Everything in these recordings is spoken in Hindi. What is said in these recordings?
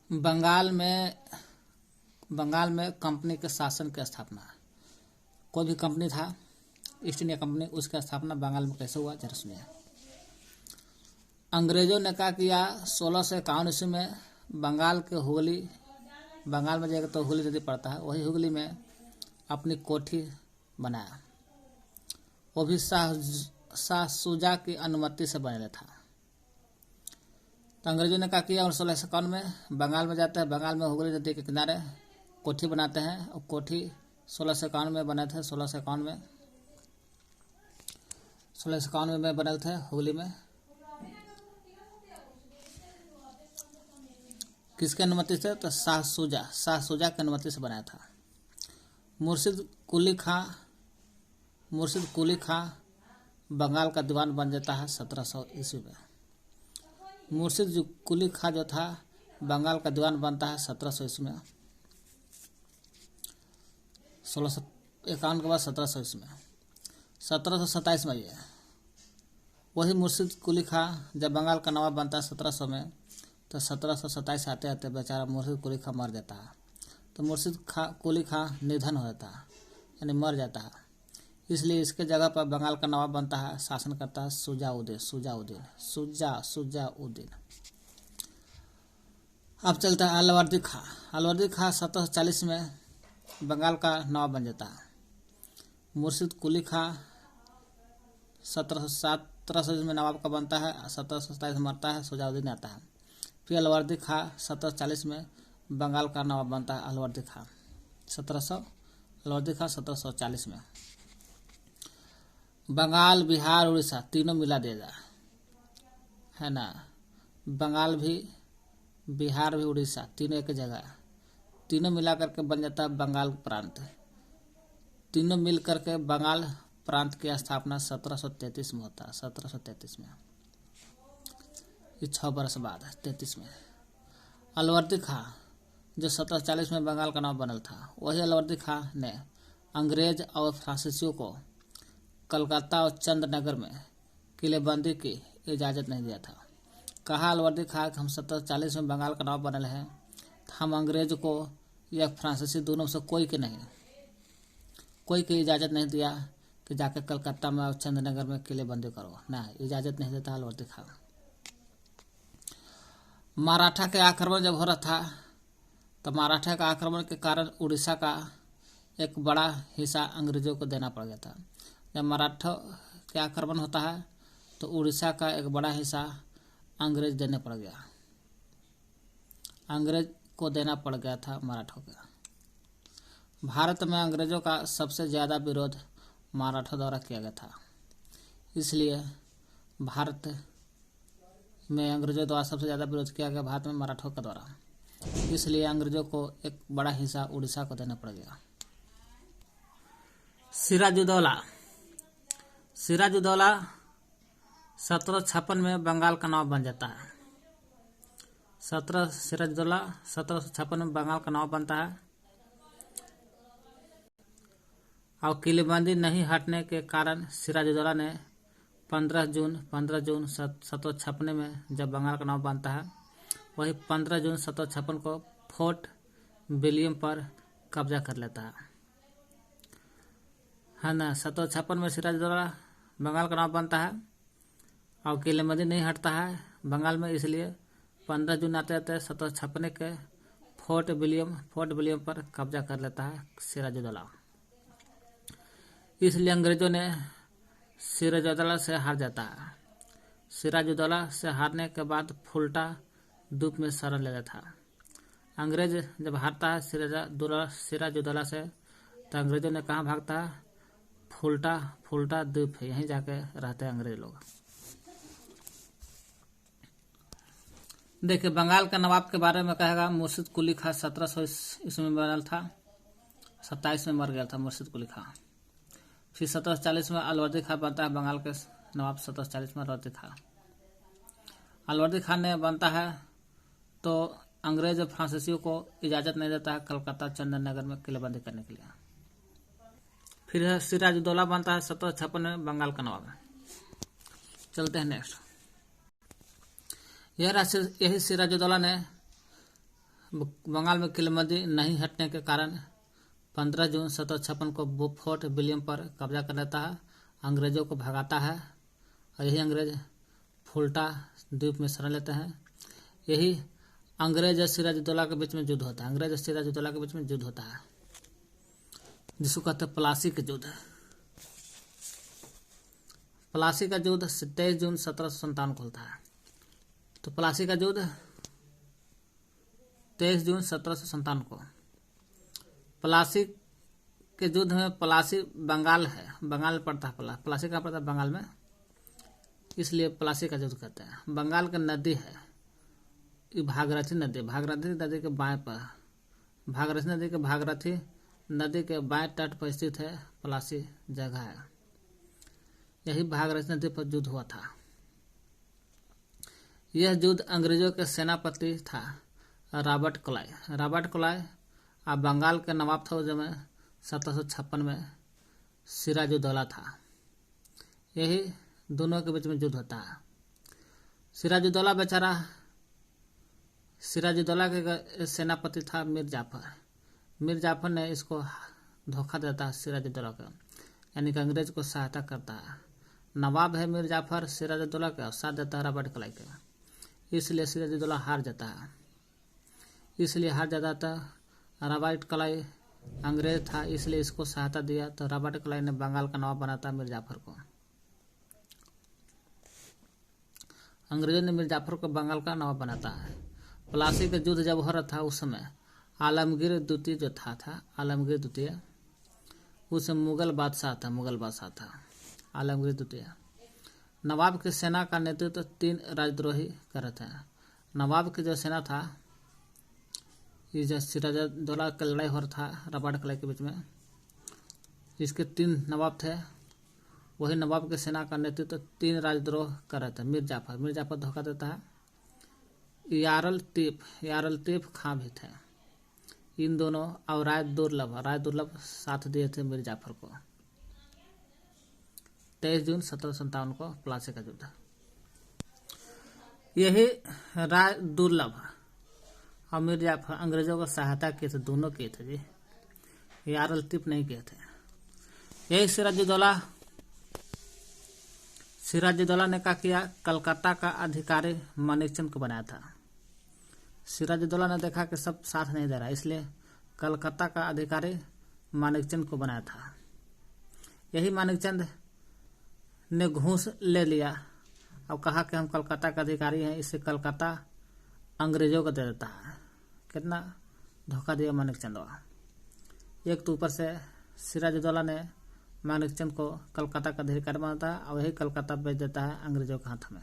बंगाल में कंपनी के शासन की स्थापना। कोई भी कंपनी था, ईस्ट इंडिया कंपनी, उसका स्थापना बंगाल में कैसे हुआ जरा सुनिए। अंग्रेजों ने क्या किया, 1651 ईस्वी में बंगाल में जाएगा तो हुगली नदी पड़ता है, वही हुगली में अपनी कोठी बनाया। वो भी शाह शुजा की अनुमति से बने था। तो अंग्रेजों ने क्या किया, और 1651 में बंगाल में जाते हैं, बंगाल में हुगली नदी के किनारे कोठी बनाते हैं। और कोठी 1651 में बने थे, 1651 में बने थे हुगली में। किसके अनुमति से, तो शाह शुजा की अनुमति से बनाया था। मुर्शिद कुली खां बंगाल का दीवान बन जाता है 1700 ईस्वी में। मुर्शिद कुली खां जो था बंगाल का दीवान बनता है 1700 ईस्वी में, 1651 के बाद 1700 ईस्वी में। 1727 में ये वही मुर्शिद कुली खां जब बंगाल का नवाब बनता है 1700 में, तो 1727 आते आते बेचारा मुर्शिद कुली खां मर जाता है। तो मुर्शिद कुली खां निधन हो जाता है, यानी मर जाता है। इसलिए इसके जगह पर बंगाल का नवाब बनता है, शासन करता है शुजाउद्दीन। अब चलता है अलवर्दी खां। 1740 में बंगाल का नवाब बन जाता है। मुर्शिद कुली खां 1700 में नवाब का बनता है, 1727 में मरता है, शुजाउद्दीन आता है। फिर अलवर्दी खां 1740 में बंगाल का नवाब बनता है, अलवर्दी खां 1740 में। बंगाल, बिहार, उड़ीसा तीनों मिला देगा, है ना। बंगाल भी, बिहार भी, उड़ीसा तीनों एक जगह, तीनों मिला करके बन जाता है बंगाल प्रांत। तीनों मिल करके बंगाल प्रांत की स्थापना 1733 में होता है, 1733 में, ये 6 वर्ष बाद 33 में। अलवर्दी खां जो 1740 में बंगाल का नाम बनल था, वही अलवर्दी खां ने अंग्रेज और फ्रांसीसियों को कलकत्ता और चंदनगर में किलेबंदी की इजाज़त नहीं दिया था। कहा अलवर्दी खां कि हम 1740 में बंगाल का नवाब बनल हैं, हम अंग्रेज को या फ्रांसीसी दोनों से कोई की इजाज़त नहीं दिया कि जाकर कलकत्ता में और चंदनगर में किलेबंदी करो, ना, इजाज़त नहीं देता अलवर्दी खां। मराठा के आक्रमण जब हो रहा था, तो मराठा का आक्रमण के कारण उड़ीसा का एक बड़ा हिस्सा अंग्रेजों को देना पड़ गया था। जब मराठा के आक्रमण होता है तो उड़ीसा का एक बड़ा हिस्सा अंग्रेज को देना पड़ गया था मराठों का। भारत में अंग्रेजों का सबसे ज़्यादा विरोध मराठों द्वारा किया गया था, इसलिए भारत में अंग्रेजों द्वारा सबसे ज़्यादा विरोध किया गया भारत में मराठों के द्वारा, इसलिए अंग्रेजों को एक बड़ा हिस्सा उड़ीसा को देना पड़ गया। सिराजुद्दौला 1756 में बंगाल का नवाब बन जाता है। सिराजुद्दौला 1756 में बंगाल का नवाब बनता है, और किलेबंदी नहीं हटने के कारण सिराजुद्दौला ने 15 जून 1756 में जब बंगाल का नवाब बनता है, वही 15 जून 1756 को फोर्ट विलियम पर कब्जा कर लेता है ना। 1756 में सिराजुद्दौला बंगाल का नवाब बनता है और किलेबंदी नहीं हटता है बंगाल में, इसलिए 15 जून आते आते 1756 के फोर्ट विलियम पर कब्जा कर लेता है सिराजुद्दौला। इसलिए अंग्रेजों ने सिराजुद्दौला से हार जाता है। सिराजुद्दौला से हारने के बाद फुल्टा द्वीप में शरण ले लेता है। अंग्रेज जब हारता है सिराजुद्दौला से, तो अंग्रेजों ने कहाँ भागता है, फुल्टा द्वीप है, यहीं जाके रहते हैं अंग्रेज लोग। देखिए बंगाल का नवाब के बारे में कहेगा, मुर्शिद कुली खां 1700 ईस्वी में बनल था, 27 में मर गया था मुर्शिद कुली खां। फिर 1740 में अलवर्दी खां बनता है बंगाल के नवाब, 1740 में अलवर्दी खां ने बनता है, तो अंग्रेज और फ्रांसीसियों को इजाज़त नहीं देता है कलकत्ता चंदननगर में किलेबंदी करने के लिए। फिर सिराजुद्दौला बनता है 1756 में बंगाल का नवाब। चलते हैं नेक्स्ट। यही सिराजुद्दौला ने बंगाल में किल्लमर्दी नहीं हटने के कारण 15 जून 1756 को फोर्ट विलियम पर कब्जा कर लेता है, अंग्रेजों को भगाता है और यही अंग्रेज फुल्टा द्वीप में शरण लेते हैं। यही अंग्रेज और सिराजुद्दौला के बीच में युद्ध होता है, अंग्रेज और सिराजुद्दौला के बीच में युद्ध होता है, जिसको कहते हैं प्लासी का युद्ध। प्लासी का युद्ध 23 जून 1757 को होता है। तो प्लासी का युद्ध 23 जून 1757 को। प्लासी के युद्ध में, प्लासी बंगाल है, बंगाल में पड़ता है, प्लासी कहाँ पड़ता है? बंगाल में, इसलिए प्लासी का युद्ध कहते हैं। बंगाल का नदी है भागीरथी नदी, भागीरथी नदी के बाएं पर, भागीरथी नदी के बाएं तट पर स्थित है प्लासी जगह है। यही भागीरथी नदी पर युद्ध हुआ था। यह युद्ध अंग्रेजों के सेनापति था रॉबर्ट क्लाइव और बंगाल के नवाब था उस समय 1756 में सिराजुद्दौला था। यही दोनों के बीच में युद्ध होता है। सिराजुद्दौला बेचारा, सिराजुद्दौला के सेनापति था मीर जाफर ने इसको धोखा देता है सिराजुद्दौला का, यानी कि अंग्रेज को सहायता करता है। नवाब है मीर जाफर सिराजुद्दौला का, साथ देता है रॉबर्ट क्लाइव का, इसलिए सिराजुद्दौला हार जाता है। रॉबर्ट क्लाइव अंग्रेज था, इसलिए इसको सहायता दिया, तो रॉबर्ट क्लाइव ने बंगाल का नवाब बनाता मीर जाफर को। अंग्रेजों ने मीर जाफर को बंगाल का नवाब बनाता है। प्लासी का युद्ध जब हो रहा था उस समय आलमगीर द्वितीय जो था आलमगीर द्वितीय, उस मुगल बादशाह था आलमगीर द्वितीय। नवाब की सेना का नेतृत्व 3 राजद्रोही कर रहे थे। नवाब की जो सेना था, ये जो सिराजुद्दौला का लड़ाई हो रहा था रॉबर्ट क्लाइव के बीच में, इसके 3 नवाब थे। वही नवाब की सेना का नेतृत्व 3 राजद्रोह कर रहे थे। मीर जाफर धोखा देता है। यार लतीफ खां भी थे, इन दोनों, और राय दुर्लभ साथ दिए थे मीर जाफर को। 23 जून 1757 को प्लासी का युद्ध। यही राय दुर्लभ और मीर जाफर अंग्रेजों को सहायता किए थे, दोनों किए थे जी, यार लतीफ नहीं किए थे। यही सिराजुद्दौला ने क्या किया? कलकत्ता का अधिकारी मानिकचंद को बनाया था। सिराजुद्दौला ने देखा कि सब साथ नहीं दे रहा, इसलिए कलकत्ता का अधिकारी मानिकचंद को बनाया था। यही मानिकचंद ने घूस ले लिया और कहा कि हम कलकत्ता का अधिकारी हैं, इससे कलकत्ता अंग्रेजों को दे देता है। कितना धोखा दिया मानिकचंद। एक तो ऊपर से सिराजुद्दौला ने मानिकचंद को कलकत्ता का अधिकारी बनाता है और यही कलकत्ता बेच देता है अंग्रेजों के हाथ में।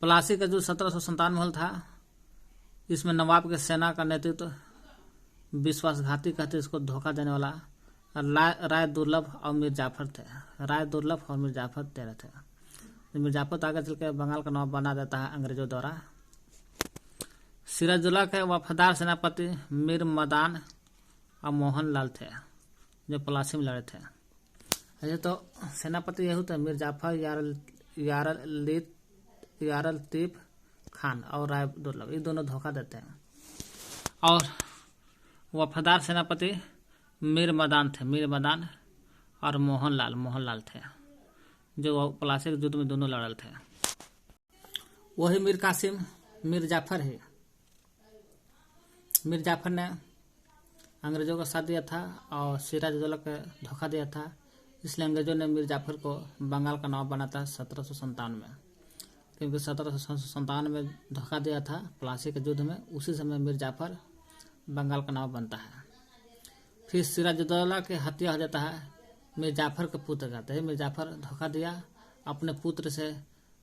प्लासी का जो 1757 में था, इसमें नवाब के सेना का नेतृत्व विश्वासघाती कहते, इसको धोखा देने वाला राय दुर्लभ और मीर जाफर थे। दे रहे थे। मीर जाफर तो आगे चल के बंगाल का नवाब बना देता है अंग्रेजों द्वारा। सिराजुद्दौला के वफादार सेनापति मीर मदान और मोहन लाल थे, जो प्लासी में लड़े थे। ऐसे तो सेनापति यही थे मीर जाफर, यार लतीफ खान और राय दुर्लभ, ये दोनों धोखा देते हैं। और वफादार सेनापति मीर मदान और मोहन लाल थे, जो प्लासी के युद्ध में दोनों लड़ल थे। वही मीर कासिम मीर जाफर ने अंग्रेजों का साथ दिया था और सिराजुद्दौला को धोखा दिया था, इसलिए अंग्रेजों ने मीर जाफर को बंगाल का नवाब बना था 1757 में। क्योंकि 1757 में धोखा दिया था प्लासी के युद्ध में, उसी समय मीर जाफर बंगाल का नवाब बनता है। फिर सिराजुद्दौला की हत्या हो जाता है मीर जाफर के पुत्र का। मीर जाफर धोखा दिया अपने पुत्र से,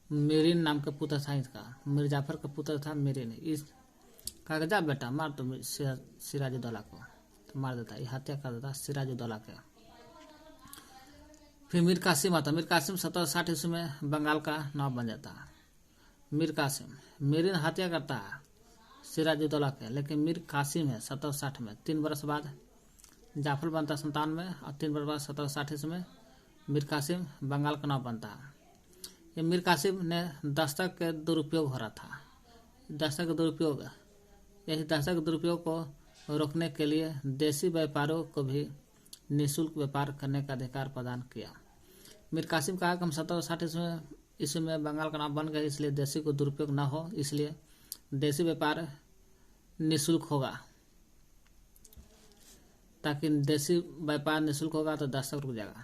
मीरीन नाम का पुत्र था इसका, मीर जाफर का पुत्र था मीरीन। इस कहा जा बेटा मार तो सिराजुद्दौला को, तो मार देता, ये हत्या कर देता सिराजुद्दौला के। फिर मीर कासिम 1760 ईस्वी में बंगाल का नवाब बन जाता है। मीर कासिम, मीरीन हत्या करता है सिराजुद्दौला के, लेकिन मीर कासिम है 1760 में। 3 वर्ष बाद जाफर बनता 57 में और 3 वर्ष बाद 1760 ईस्वी में मीर कासिम बंगाल का नवाब बनता है। ये मीर कासिम ने दस्तक के दुरुपयोग हो रहा था। दस्तक का दुरुपयोग, यही दस्तक के दुरुपयोग को रोकने के लिए देसी व्यापारियों को भी निःशुल्क व्यापार करने का अधिकार प्रदान किया। मीर कासिम कहा कि हम 1760 ईस्वी में बंगाल का नाम बन गए, इसलिए देसी को दुरुपयोग न हो, इसलिए देसी व्यापार निःशुल्क होगा। ताकि देसी व्यापार निःशुल्क होगा तो दस्तक रुक जाएगा।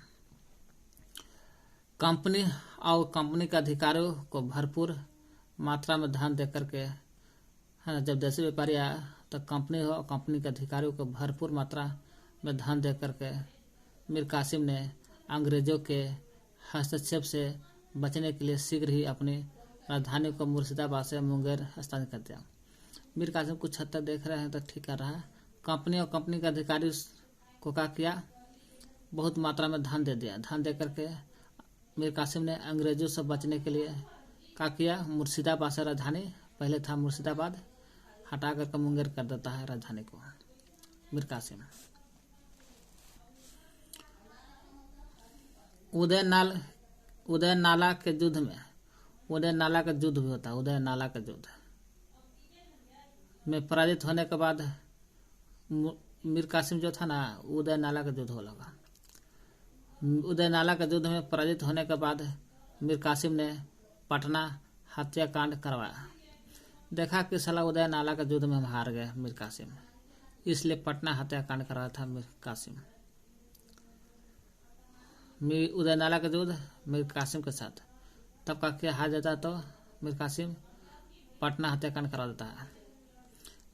कंपनी और कंपनी के अधिकारियों को भरपूर मात्रा में धन देकर के, है, जब देसी व्यापारी आया तो कंपनी और कंपनी के अधिकारियों को भरपूर मात्रा में धन देकर के मीर कासिम ने अंग्रेजों के हस्तक्षेप से बचने के लिए शीघ्र ही अपनी राजधानी को मुर्शिदाबाद से मुंगेर स्थानांतरित कर दिया। मीर कासिम कुछ हद तक देख रहे हैं तो ठीक कर रहा है। कंपनी और कंपनी के अधिकारी को क्या किया, बहुत मात्रा में धन दे दिया। धन दे करके मीर कासिम ने अंग्रेजों से बचने के लिए क्या किया, मुर्शिदाबाद से राजधानी, पहले था मुर्शिदाबाद, हटा करके मुंगेर कर देता है राजधानी को मीर कासिम। उदय नाला के युद्ध में, उदय नाला का युद्ध भी होता है। उदय नाला का युद्ध में पराजित होने के बाद मीर कासिम जो था ना, उदय नाला का युद्ध हो लगा। उदय नाला के युद्ध में पराजित होने के बाद मीर कासिम ने पटना हत्याकांड करवाया। देखा कि साला उदय नाला के युद्ध में हम हार गए मीर कासिम, इसलिए पटना हत्याकांड करवाया था मीर कासिम। उदय नाला का युद्ध मीर कासिम के साथ, तब का क्या हार जाता तो मीर कासिम पटना हत्याकांड करा देता है।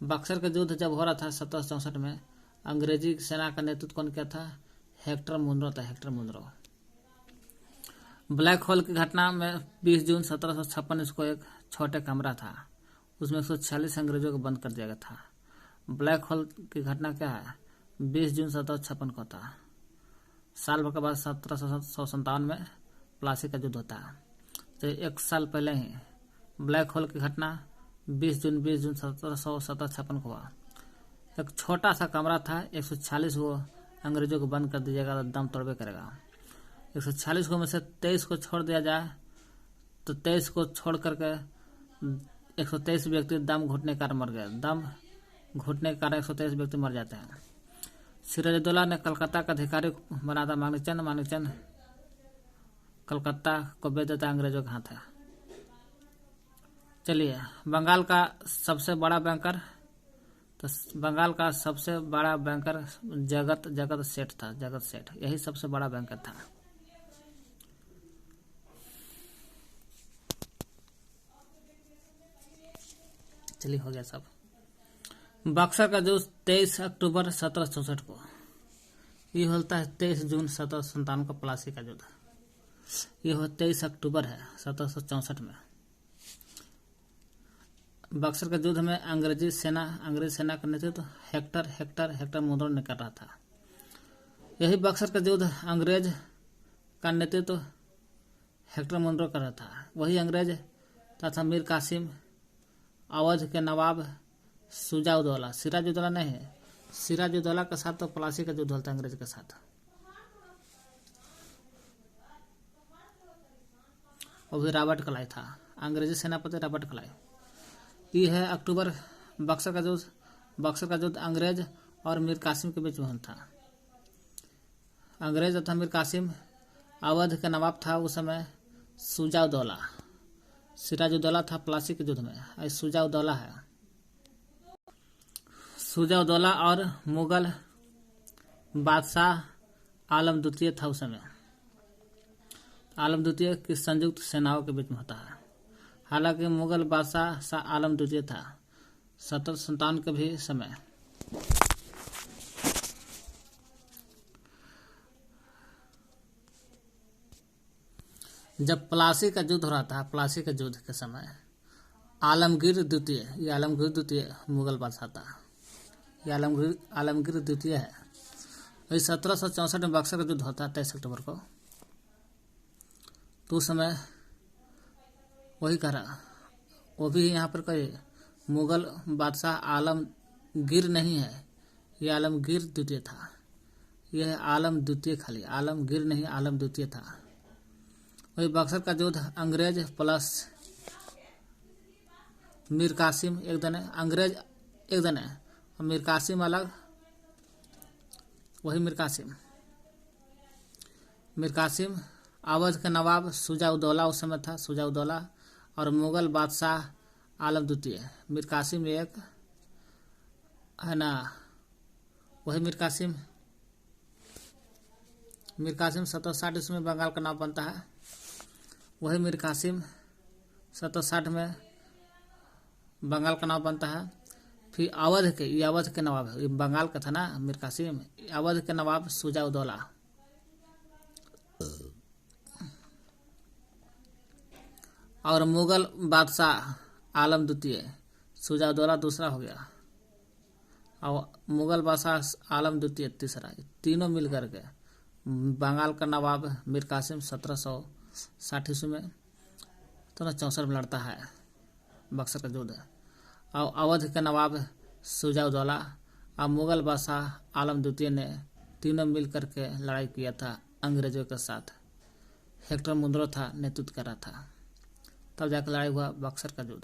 बक्सर का युद्ध जब हो रहा था 1764 में, अंग्रेजी सेना का नेतृत्व कौन किया था, हेक्टर मुनरो था। Hector Munro. ब्लैक होल की घटना में 20 जून 1756 इसको एक छोटे कमरा था, उसमें 146 अंग्रेजों को बंद कर दिया गया था। ब्लैक होल की घटना क्या है, 20 जून 1756 को था। साल भर के बाद 1757 में प्लासी का युद्ध होता है। तो एक साल पहले ही ब्लैक होल की घटना 20 जून 1756 को हुआ। एक छोटा सा कमरा था, 146 को अंग्रेजों को बंद कर दीजिएगा तो दम तोड़बे करेगा। 146 को में से 23 को छोड़ दिया जाए तो 23 को छोड़ करके 123 व्यक्ति दम घुटने के कारण मर गए। दम घुटने के कारण 123 व्यक्ति मर जाते हैं। सिराजुद्दौला ने कलकत्ता का अधिकारी बना था मानिकचंद। मानिकचंद कलकत्ता को बेच देता अंग्रेजों के हाथ है। चलिए, बंगाल का सबसे बड़ा बैंकर, तो बंगाल का सबसे बड़ा बैंकर जगत सेठ था। जगत सेठ यही सबसे बड़ा बैंकर था। चलिए, हो गया सब। बक्सर का युद्ध 23 अक्टूबर 1764 को, ये होता है 23 जून 1757 को प्लासी का युद्ध। ये हो 23 अक्टूबर है 1764 में। बक्सर के युद्ध में अंग्रेज सेना का नेतृत्व हेक्टर मुनरो ने कर रहा था। यही बक्सर का युद्ध अंग्रेज का नेतृत्व हेक्टर मुनरो कर रहा था। वही अंग्रेज तथा मीर कासिम, अवध के नवाब सिराजुद्दौला, सिराजुद्दौला नहीं है, सिराजुद्दौला के साथ तो प्लासी का युद्ध होता है अंग्रेज के साथ। वो भी रॉबर्ट क्लाइव था, अंग्रेजी सेनापति रॉबर्ट क्लाइव। ये है अक्टूबर बक्सर का युद्ध। बक्सर का युद्ध अंग्रेज और मीर कासिम के बीच में था। अंग्रेज तथा मीर कासिम, अवध का नवाब था उस समय शुजाउद्दौला। सिराजुद्दौला था प्लासी के युद्ध में, शुजाउद्दौला है। शुजाउद्दौला और मुगल बादशाह आलम द्वितीय था उस समय। आलम द्वितीय की संयुक्त सेनाओं के बीच में होता है। हालांकि मुगल बादशाह शाह आलम द्वितीय था 1757 के भी समय। जब प्लासी का युद्ध हो रहा था, प्लासी के युद्ध के समय आलमगीर द्वितीय मुगल बादशाह था। ये आलमगीर द्वितीय है। वही 1764 में बक्सर का युद्ध होता है 23 अक्टूबर को। तो उस समय वही कह रहा, वो भी यहाँ पर कहे मुगल बादशाह आलमगीर नहीं है, ये आलमगीर द्वितीय था। यह आलम द्वितीय, खाली आलमगीर नहीं, आलम द्वितीय था। वही बक्सर का युद्ध अंग्रेज प्लस मीर कासिम एक दिन है, अंग्रेज एक दिन है और मीर कासिम अलग। वही मीर कासिम अवध के नवाब शुजा-उद-दौला उस समय था, शुजा-उद-दौला और मुगल बादशाह आलम द्वितीय। मीर कासिम एक है ना, वही मीर कासिम 1760 ईस्वी में बंगाल का नाम बनता है। वही मीर कासिम 1760 में बंगाल का नाम बनता है। फिर ये अवध के नवाब है, ये बंगाल का था ना मीर कासिम, अवध के नवाब शुजा-उद-दौला और मुगल बादशाह आलम द्वितीय। शुजा-उद-दौला दूसरा हो गया और मुगल बादशाह आलम द्वितीय तीसरा। तीनों मिलकर के बंगाल का नवाब मीर कासिम 1760 ईस्वी में तो 64 में लड़ता है बक्सर का युद्ध। और अवध के नवाब शुजा-उद-दौला और मुगल बादशाह आलम द्वितीय ने तीनों मिल करके लड़ाई किया था अंग्रेजों के साथ। हेक्टर मुनरो था नेतृत्व कर रहा था, तब जाकर लड़ाई हुआ बक्सर का युद्ध।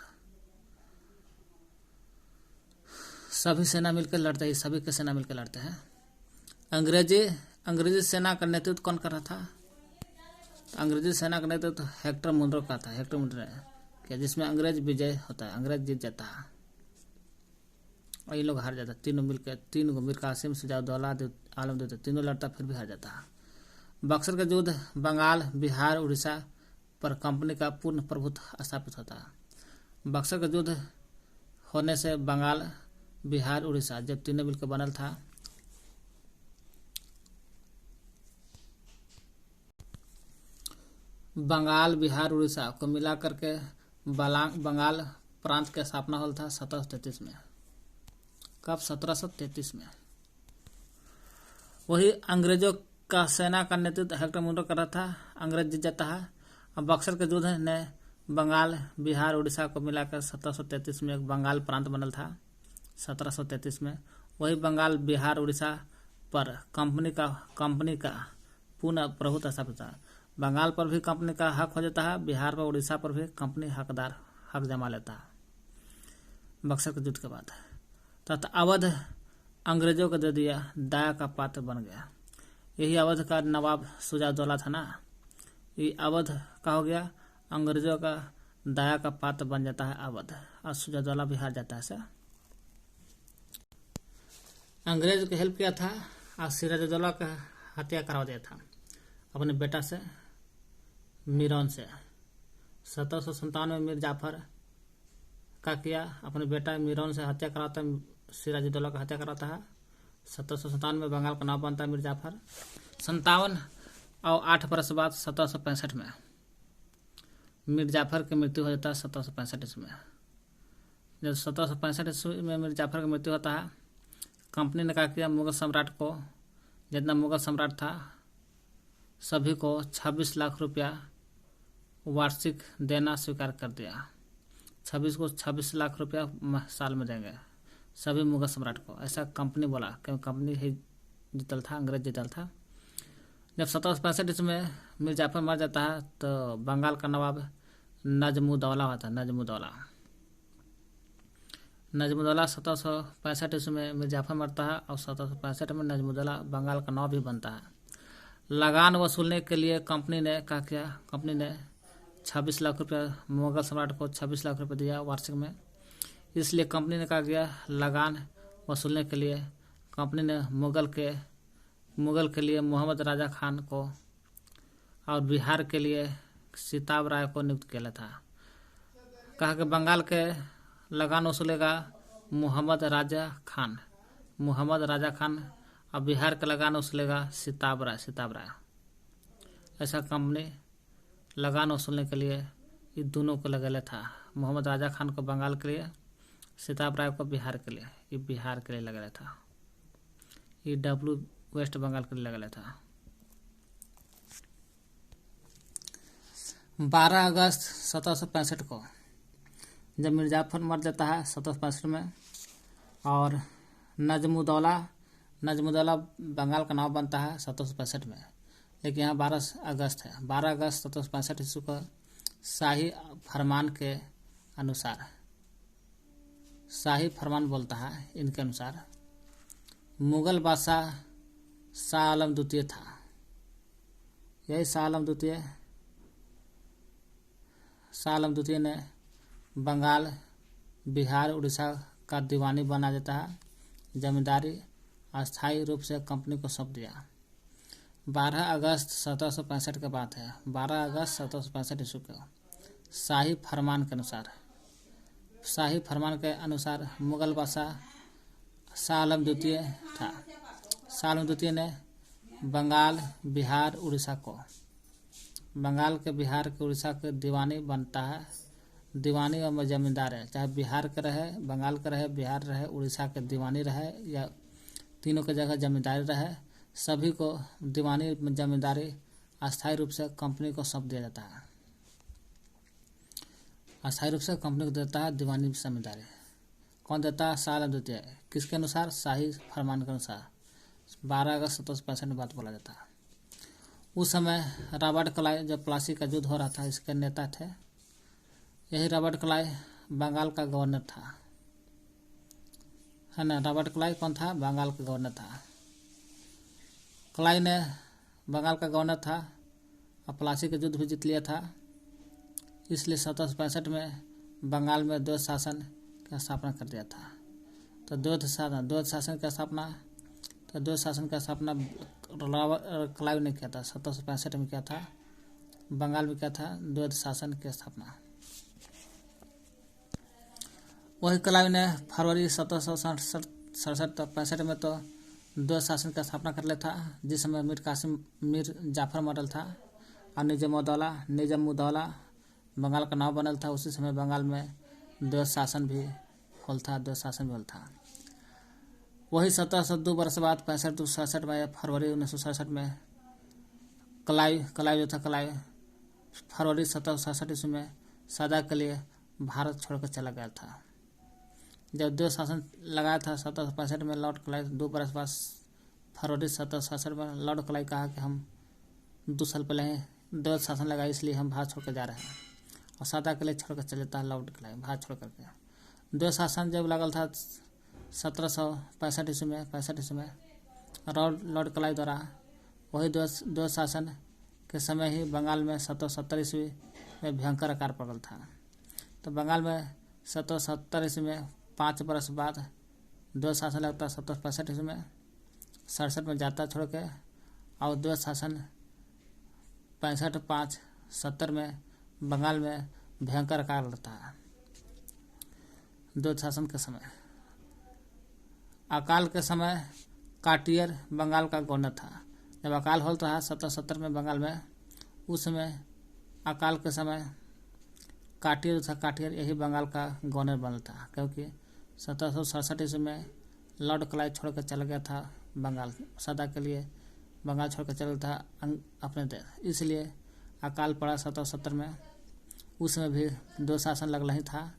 सभी सेना मिलकर लड़ते हैं, सभी के सेना मिलकर लड़ते हैं। अंग्रेजी सेना का नेतृत्व कौन कर रहा था? तो अंग्रेजी सेना का नेतृत्व हेक्टर मुनरो का था। हेक्टर मुनरो क्या, जिसमें अंग्रेज विजय होता है, अंग्रेज जीत जाता है और ये लोग हार जाता है। तीनों मिलकर, तीन को मीर कासिम, शुजा-उद-दौला, आलम द्वितीय, तीनों लड़ता फिर भी हार जाता है। बक्सर का युद्ध बंगाल, बिहार, उड़ीसा पर कंपनी का पूर्ण प्रभुत्व स्थापित होता है। बक्सर का युद्ध होने से बंगाल, बिहार, उड़ीसा जब तीनों मिलकर बनल था, बंगाल, बिहार, उड़ीसा को मिला करके बंगाल प्रांत की स्थापना होल था 1733 में। कब? 1733 में। वही अंग्रेजों का सेना का नेतृत्व हेक्टर मुनरो कर रहा था। अंग्रेज जीत जाता है। अब बक्सर के युद्ध ने बंगाल, बिहार, उड़ीसा को मिलाकर 1733 में एक बंगाल प्रांत बनल था 1733 में। वही बंगाल, बिहार, उड़ीसा पर कंपनी का पूर्ण प्रभुत्व स्थापित था। बंगाल पर भी कंपनी का हक हो जाता है, बिहार पर, उड़ीसा पर भी कंपनी हक जमा लेता है बक्सर के युद्ध के बाद। तथा अवध अंग्रेजों को दे दिया, दया का पात्र बन गया। यही अवध का नवाब शुजा-उद-दौला था ना, ये अवध का हो गया, अंग्रेजों का दया का पात्र बन जाता है अवध, और शुजा-उद-दौला भी हार जाता है। ऐसा अंग्रेज को हेल्प किया था और सिराजुद्दौला का हत्या करवा दिया था अपने बेटा से, मीरौन से। 1757 में मीर जाफर का किया, अपने बेटा मीरौन से हत्या कराता है, सिराजुद्दौला का हत्या कराता है। 1757 में बंगाल का नाम बनता है मीर जाफर। 57 और 8 बरस बाद 1765 में मीर जाफर की मृत्यु हो जाता है 1765 ईस्वी में। जब 1765 ईस्वी में मीर जाफर की मृत्यु होता है, कंपनी ने क्या किया, मुगल सम्राट को, जितना मुगल सम्राट था सभी को 26 लाख रुपया वार्षिक देना स्वीकार कर दिया। 26 लाख रुपया साल में देंगे सभी मुगल सम्राट को, ऐसा कंपनी बोला, क्योंकि कंपनी ही जीतल था, अंग्रेज जीतल था। जब 1765 ईस्वी में मीर जाफर मर जाता है तो बंगाल का नवाब नजमुद्दौला होता है। नजमुद्दौला 1765 ईस्वी में मीर जाफर मरता है और 1765 में नजमुद्दौला बंगाल का नवाब भी बनता है। लगान वसूलने के लिए कंपनी ने क्या किया, कंपनी ने 26 लाख रुपया मुगल सम्राट को 26 लाख रुपया दिया वार्षिक में। इसलिए कंपनी ने क्या किया, लगान वसूलने के लिए कंपनी ने मुगल के लिए मोहम्मद राजा खान को और बिहार के लिए सिताब राय को नियुक्त किया था। कहा कि बंगाल के लगान वसूलेगा मोहम्मद राजा खान और बिहार का लगान वसूलेगा सिताब राय। ऐसा कंपनी लगान वसूलने के लिए ये दोनों को लगेले था, मोहम्मद राजा खान को बंगाल के लिए, सिताब राय को बिहार के लिए। ये बिहार के लिए लगेला था, ये डब्लू वेस्ट बंगाल के लिए लगेला था। 12 अगस्त 1765 को जब मीर जाफर मर जाता है 1765 में, और नजमुद्दौला बंगाल का नाम बनता है 1765 में। लेकिन यहाँ 12 अगस्त है। 12 अगस्त 1765 ईस्वी को शाही फरमान के अनुसार, शाही फरमान बोलता है इनके अनुसार, मुगल बादशाह शाह आलम द्वितीय था, यही शाह आलम द्वितीय ने बंगाल, बिहार, उड़ीसा का दीवानी बना देता है। जमींदारी अस्थायी रूप से कंपनी को सौंप दिया। 12 अगस्त 1765 की बात है। 12 अगस्त 1765 ईस्वी को शाही फरमान के अनुसार, शाही फरमान के अनुसार मुगल बादशाह शाह आलम द्वितीय था। शाह आलम द्वितीय ने बंगाल, बिहार, उड़ीसा को, बंगाल के, बिहार के, उड़ीसा के दीवानी बनता है। दीवानी और जमींदार है, चाहे बिहार के रहे, बंगाल के रहे, बिहार रहे, उड़ीसा के दीवानी रहे या तीनों की जगह जमींदारी रहे, सभी को दीवानी जमींदारी अस्थायी रूप से कंपनी को सौंप दिया जाता है। अस्थायी रूप से कंपनी को देता है दीवानी जमींदारी। कौन देता है? शाह आलम द्वितीय। किसके अनुसार? शाही फरमान के अनुसार। 12 अगस्त 1765 में बात बोला जाता है। उस समय रॉबर्ट क्लाइव, जब प्लासी का युद्ध हो रहा था, इसके नेता थे। यही रॉबर्ट क्लाइव बंगाल का गवर्नर था, है ना। रॉबर्ट क्लाइव कौन था? बंगाल का गवर्नर था। क्लाइव ने बंगाल का गवर्नर था और प्लासी का युद्ध भी जीत लिया था। इसलिए 1765 में बंगाल में द्वैत शासन की स्थापना कर दिया था। तो द्वैत शासन की स्थापना क्लाइव ने किया था। 1765 में किया था, बंगाल में किया था द्वैत शासन की स्थापना। वही क्लाइव ने फरवरी 1767 में तो द्वैत शासन की स्थापना कर लिया था, जिस समय मीर जाफर मॉडल था और निजामुद्दौला बंगाल का नाम बनल था। उसी समय बंगाल में द्वैत शासन भी होल था। वही 1702 वर्ष बाद 65-67 में, फरवरी 1967 में क्लाइव फरवरी 1767 ईस्वी में सदा के लिए भारत छोड़कर चला गया था। जब द्वैत शासन लगाया था 1765 में, लॉर्ड क्लाइव 2 बरस बाद फरवरी 1767 में लॉर्ड क्लाइव कहा कि हम 2 साल पहले द्वैत शासन लगाया, इसलिए हम भारत छोड़कर जा रहे हैं, और सदा के लिए छोड़कर चले जाता है लॉर्ड क्लाइव भारत छोड़ करके। द्वैत शासन जब लगल था 1765 ईस्वी में लॉर्ड क्लाइव द्वारा, वही द्वैत शासन के समय ही बंगाल में 1770 ईस्वी में भयंकर आकार पकड़ था। तो बंगाल में 1770 ईस्वी में 5 बरस बाद द्वैत शासन लगता है। 1765 ईस्वी में 67 में जाता छोड़ के, और द्वैत शासन 65-5-70 में बंगाल में भयंकर आकार लगता है। द्वैत शासन के समय, अकाल के समय काटियर बंगाल का गवर्नर था। जब अकाल होता रहा 1770 में बंगाल में, उस समय अकाल के समय काटियर यही बंगाल का गवर्नर बनल था, क्योंकि 1767 ईस्वी में लॉर्ड क्लाइव छोड़कर चला गया था बंगाल, सदा के लिए बंगाल छोड़कर चला गया था अपने देश, इसलिए अकाल पड़ा 1770 में। उसमें भी दो शासन लगल ही था,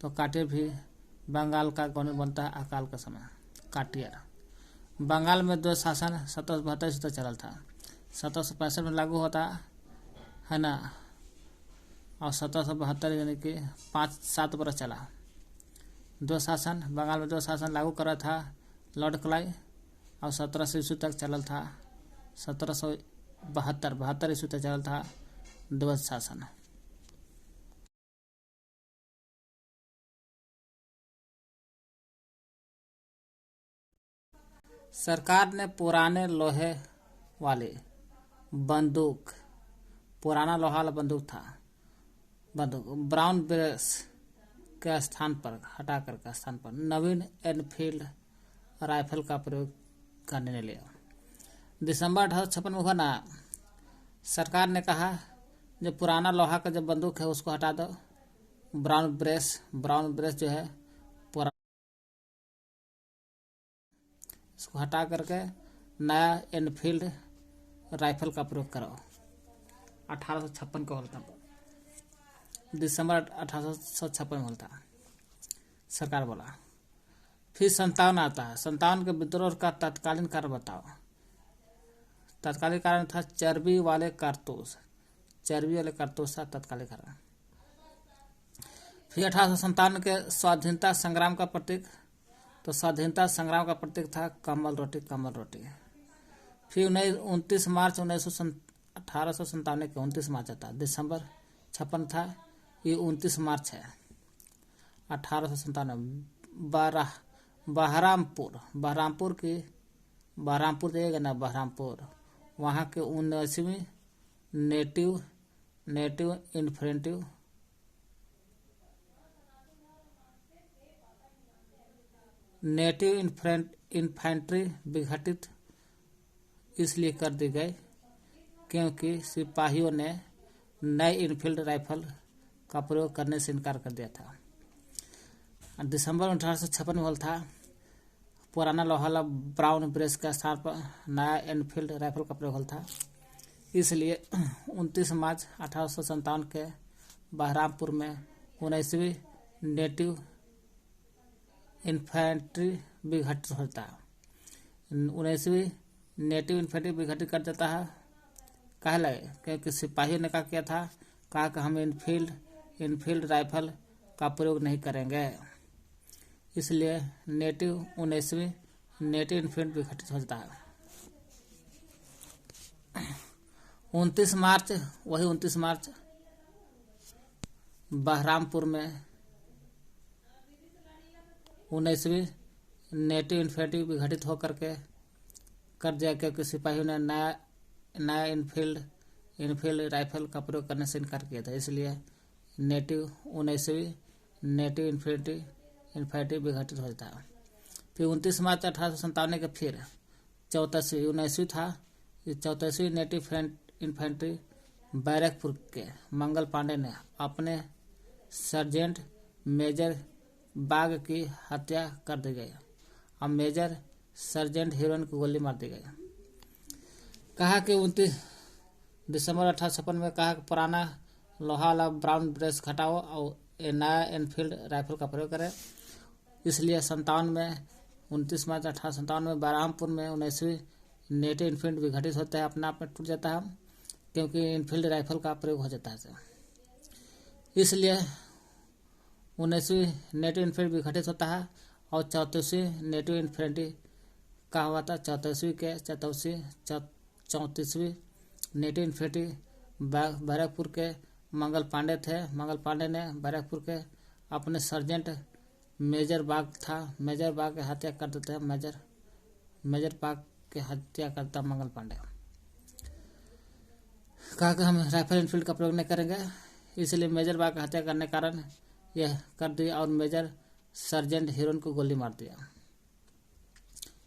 तो काटियर भी बंगाल का गवर्नर बनता है अकाल के समय। काटियर बंगाल में दो शासन 1772 से चलल था, 1765 में लागू होता है ना, और 1772 यानी कि 5-7 बरस चला। दो शासन बंगाल में दो शासन लागू करा था लॉर्ड क्लाइव, और 1700 ईस्वी तक चलल था। 1772 ईस्वी तक चलल था द्वैत शासन। सरकार ने पुराने लोहे वाली बंदूक, पुराना लोहा वाला बंदूक था, ब्राउन ब्रेस के स्थान पर हटा कर के स्थान पर नवीन एनफील्ड राइफल का प्रयोग करने लिया। दिसंबर 1856 में हुआ ना, सरकार ने कहा जो पुराना लोहा का जो बंदूक है उसको हटा दो, ब्राउन ब्रेस जो है पुराना, इसको हटा करके नया एनफील्ड राइफल का प्रयोग करो। 1856 को होता, दिसंबर 1856 में होता, सरकार बोला। फिर 57 आता है, 57 के विद्रोह का तत्कालीन कारण बताओ। तत्कालीन कारण था चर्बी वाले कारतूस, चर्बी वाले कारतूस था तत्कालीन कारण। फिर 1857 के स्वाधीनता संग्राम का प्रतीक, तो स्वाधीनता संग्राम का प्रतीक था कमल रोटी, कमल रोटी। फिर 29 मार्च 1857 के 29 मार्च था, दिसंबर 56 था, ये 29 मार्च है 1857। बहरामपुर देगा ना, बहरामपुर, वहाँ के 19वीं नेटिव इन्फेंट्री विघटित इसलिए कर दी गई क्योंकि सिपाहियों ने नए इनफील्ड राइफल का प्रयोग करने से इनकार कर दिया था। दिसंबर 1856 में था पुराना लोहा ब्राउन ब्रेस का स्थान पर नया एनफील्ड राइफल का प्रयोग था। इसलिए 29 मार्च 1857 के बहरामपुर में 19वीं नेटिव इन्फेंट्री विघटित होता है। 19वीं नेटिव इन्फेंट्री विघटित कर देता है, कहे लगे क्योंकि सिपाहियों ने क्या किया था, कहा कि हम इनफील्ड राइफल का प्रयोग नहीं करेंगे, इसलिए 19वीं नेटिव इन्फेंट्री विघटित होता है। 29 मार्च बहरामपुर में 19वीं नेटिव इन्फेंट्री विघटित होकर के कर दिया क्योंकि सिपाहियों ने नया इनफील्ड राइफल का प्रयोग करने से इनकार किया था, इसलिए 19वीं नेटिव इन्फेंट्री विघटित होता है। फिर 29 मार्च 1857 के फिर 34वीं नेटिव इन्फेंट्री बैरकपुर के मंगल पांडे ने अपने सर्जेंट मेजर बाग की हत्या कर दी गई और मेजर सर्जेंट हीरोइन को गोली मार दी गई। कहा कि 29 दिसंबर 1856 में कहा कि पुराना लोहा वाला ब्राउन ब्रेस हटाओ और नया एनफील्ड राइफल का प्रयोग करें। इसलिए 29 मार्च 1857 में बहरामपुर में 19वीं नेटिव इन्फील्ड विघटित होता है, अपने आप में टूट जाता है क्योंकि इनफील्ड राइफल का प्रयोग हो जाता है। इसलिए 19वीं नेटिव इन्फेंट्री विघटित होता है और 34वीं नेटिव इन्फेंट्री का हुआ था। 34वीं नेटिव इन्फेंट्री बैरकपुर के मंगल पांडे थे। मंगल पांडे ने बैरकपुर के अपने सर्जेंट मेजर बाग की हत्या कर देते हैं। मेजर बाग की हत्या करता मंगल पांडे, कहा कि हम राइफल इनफील्ड का प्रयोग नहीं करेंगे, इसलिए मेजर बाग की हत्या करने के कारण यह कर दिया और मेजर सर्जेंट हीरोइन को गोली मार दिया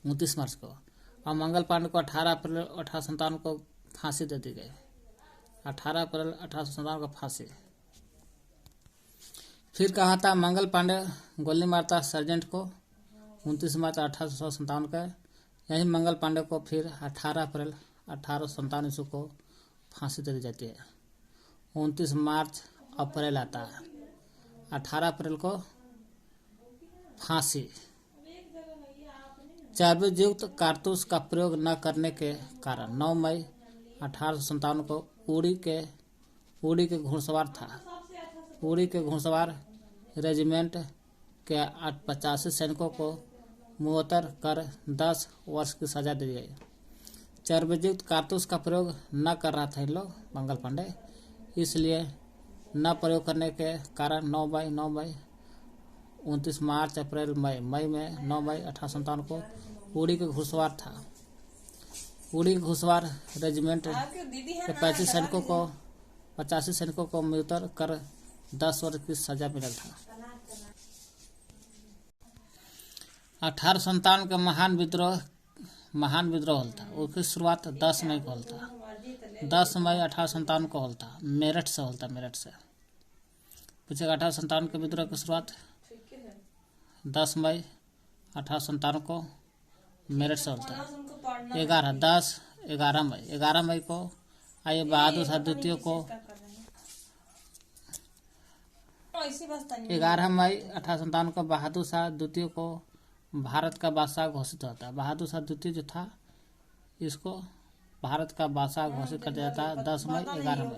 29 मार्च को। और मंगल पांडे को 18 अप्रैल 1857 को फांसी दे दी गई। 18 अप्रैल 1857 को फांसी। फिर कहा था मंगल पांडे गोली मारता सर्जेंट को 29 मार्च 1857 का। यही मंगल पांडे को फिर 18 अप्रैल 1857 को फांसी दे दी जाती है। 29 मार्च अप्रैल आता है, 18 अप्रैल को फांसी। चर्बीयुक्त कारतूस का प्रयोग न करने के कारण 9 मई 1857 को उड़ी के घुड़सवार रेजिमेंट के 85 सैनिकों को मुअत्तर कर 10 वर्ष की सजा दी गई। चर्बीयुक्त कारतूस का प्रयोग न कर रहा था इन लोग मंगल पांडे, इसलिए न प्रयोग करने के कारण 9 मई 29 मार्च अप्रैल मई में 9 मई 1857 को उड़ी के घुड़सवार रेजिमेंट के 85 सैनिकों को मुअत्तर कर 10 वर्ष की सजा मिलल था। 1857 का महान विद्रोह होल था। उसकी शुरुआत 10 मई को होल था। 10 मई 1857 को होल था। मेरठ से पूछेगा 1857 के विद्रोह की शुरुआत 10 मई 1857 को मेरठ से होता है। 11 मई को आइए बहादुर शाह द्वितीय को 11 मई 1857 को बहादुर शाह द्वितीय को भारत का बादशाह घोषित होता है। बहादुर शाह द्वितीय जो था इसको भारत का बादशाह घोषित कर दिया जाता है 10 मई 11 में।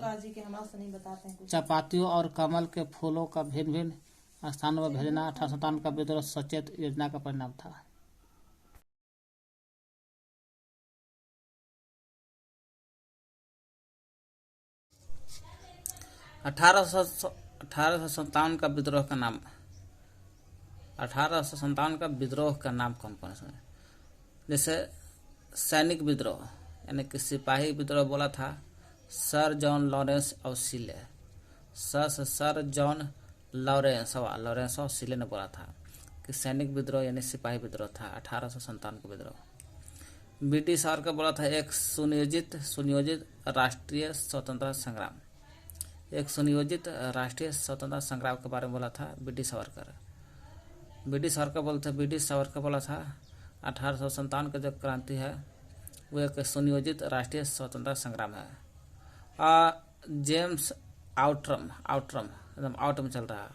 चपातियों और कमल के फूलों का भिन्न भिन्न स्थानों में भेजना 1857 का विद्रोह सचेत योजना का परिणाम था। अठारह सौ सत्तावन का विद्रोह का नाम 1857 का विद्रोह का नाम कौन कौन सा है? जैसे सैनिक विद्रोह यानी कि सिपाही विद्रोह बोला था सर जॉन लॉरेंस और सीले। सर जॉन लॉरेंस और सीले ने बोला था कि सैनिक विद्रोह यानी सिपाही विद्रोह था 1857 का विद्रोह। ब्रिटिश सरकार का बोला था एक सुनियोजित राष्ट्रीय स्वतंत्रता संग्राम। एक सुनियोजित राष्ट्रीय स्वतंत्रता संग्राम के बारे में बोला था ब्रिटिश सरकार बोला था 1857 का जो क्रांति है वो एक सुनियोजित राष्ट्रीय स्वतंत्रता संग्राम है। जेम्स आउटरम एकदम आउट में चल रहा है।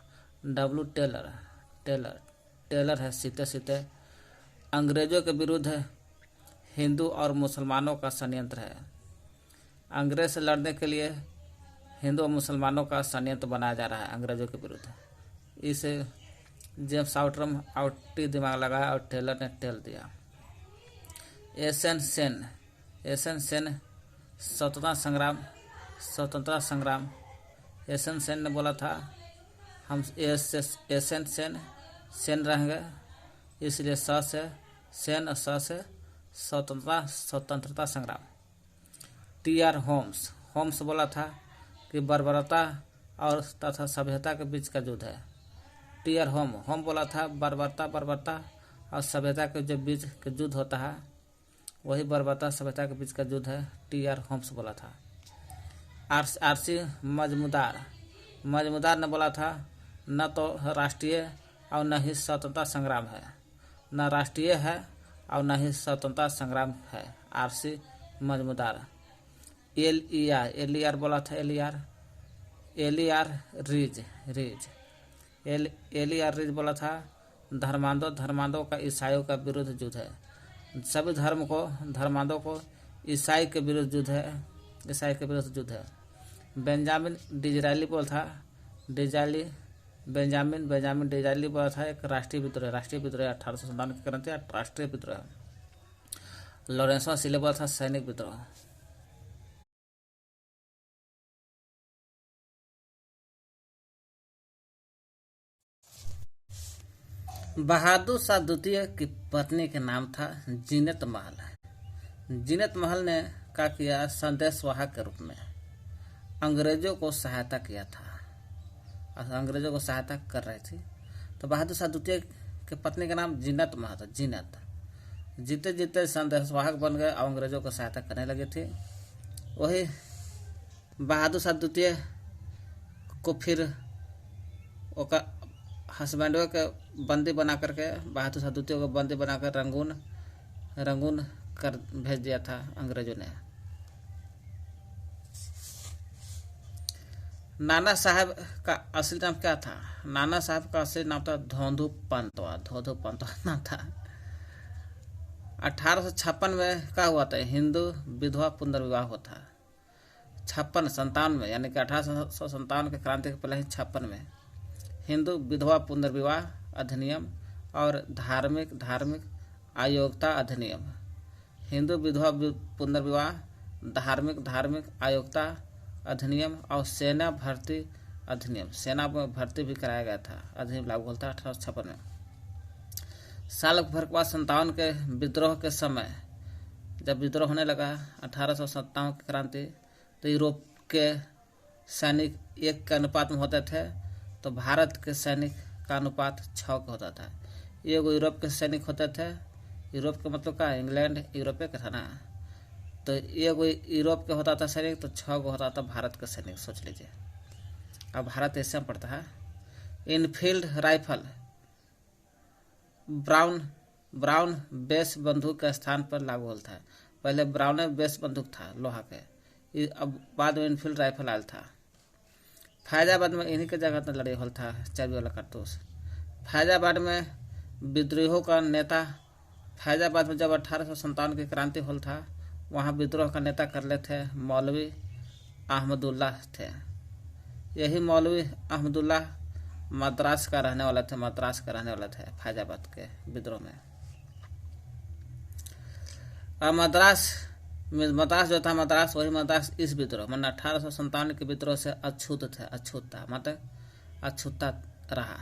डब्ल्यू टेलर है सीते अंग्रेजों के विरुद्ध हिंदू और मुसलमानों का षड्यंत्र है। अंग्रेज से लड़ने के लिए हिंदू और मुसलमानों का षड्यंत्र बनाया जा रहा है अंग्रेजों के विरुद्ध। इसे जेम्स आउटी दिमाग लगाया और टेलर ने टेल दिया। एसएन सेन स्वतंत्रता संग्राम एसएन सेन ने बोला था हम एसएन सेन रहेंगे इसलिए सेन और से स्वतंत्रता संग्राम। टीआर होम्स बोला था कि बर्बरता और तथा सभ्यता के बीच का युद्ध है। टीआर होम बोला था बर्बरता और सभ्यता के जो बीच का युद्ध होता है वही बर्बरता सभ्यता के बीच का युद्ध है। टीआर होम्स बोला था। आरसी मजमुदार ने बोला था न तो राष्ट्रीय और न ही स्वतंत्रता संग्राम है, न राष्ट्रीय है और न ही स्वतंत्रता संग्राम है। आरसी मजमुदार। एलियार बोला था एलियार रीज बोला था धर्मांधों का ईसाइयों का विरुद्ध युद्ध है। सभी धर्मांधों को ईसाई के विरुद्ध युद्ध है। बेंजामिन डिज़रायली बोला था बेंजामिन डिज़रायली बोला था एक राष्ट्रीय विद्रोह 1857 की क्रांति राष्ट्रीय विद्रोह। लॉरेंसो सीले बोला था सैनिक विद्रोह। बहादुर शाह द्वितीय की पत्नी के नाम था जीनत महल ने क्या किया संदेशवाहक के रूप में अंग्रेजों को सहायता किया था। अंग्रेजों को सहायता कर रही थी तो बहादुर शाह द्वितीय के पत्नी का नाम जीनत महल था। जीते संदेशवाहक बन गए और अंग्रेजों को सहायता करने लगे थे। वही बहादुर शाह द्वितीय को फिर हस्बैंडों के बंदी बना करके बहादुर शाह द्वितीय को बंदी बनाकर रंगून कर भेज दिया था अंग्रेजों ने। नाना साहब का असली नाम क्या था? नाना साहब का असली नाम था धोंधू पंतवा नाम था। 1856 में क्या हुआ था? हिंदू विधवा पुनर्विवाह होता 57 में यानी कि 1857 के क्रांति के पहले ही 56 में हिंदू विधवा पुनर्विवाह अधिनियम और धार्मिक अयोग्यता अधिनियम। हिंदू विधवा पुनर्विवाह धार्मिक अयोग्यता अधिनियम और सेना भर्ती अधिनियम। सेना में भर्ती भी कराया गया था। अधिनियम लागू होता है 1856 में। साल भर के बाद 57 के विद्रोह के समय जब विद्रोह होने लगा 1857 की क्रांति तो यूरोप के सैनिक 1 के अनुपात में होते थे तो भारत के सैनिक का अनुपात 6 का होता था। एगो यूरोप के सैनिक होते थे। यूरोप के मतलब क्या? इंग्लैंड यूरोपीय का था ना। तो एगो यूरोप के होता था सैनिक तो 6 को होता था भारत का सैनिक। सोच लीजिए। अब भारत एशिया में पड़ता है। इनफील्ड राइफल ब्राउन बेस बंदूक के स्थान पर लागू होता है। पहले ब्राउन बेस बंदूक था लोहा के, अब बाद में इनफील्ड राइफल आयल था। फैजाबाद में इन्हीं के जगह पर लड़े होल था चाबी वाला कारतूस। फैजाबाद में विद्रोहों का नेता फैजाबाद में जब 1857 की क्रांति होल था वहाँ विद्रोह का नेता कर ले थे मौलवी अहमदुल्लाह थे। यही मौलवी अहमदुल्लाह मद्रास का रहने वाला थे, मद्रास का रहने वाला थे फैजाबाद के विद्रोह में। और मद्रास जो था, मद्रास वही मद्रास इस विद्रोह मतलब 1857 के विद्रोह से अछूत थे, अछूत था मतलब अछूता रहा।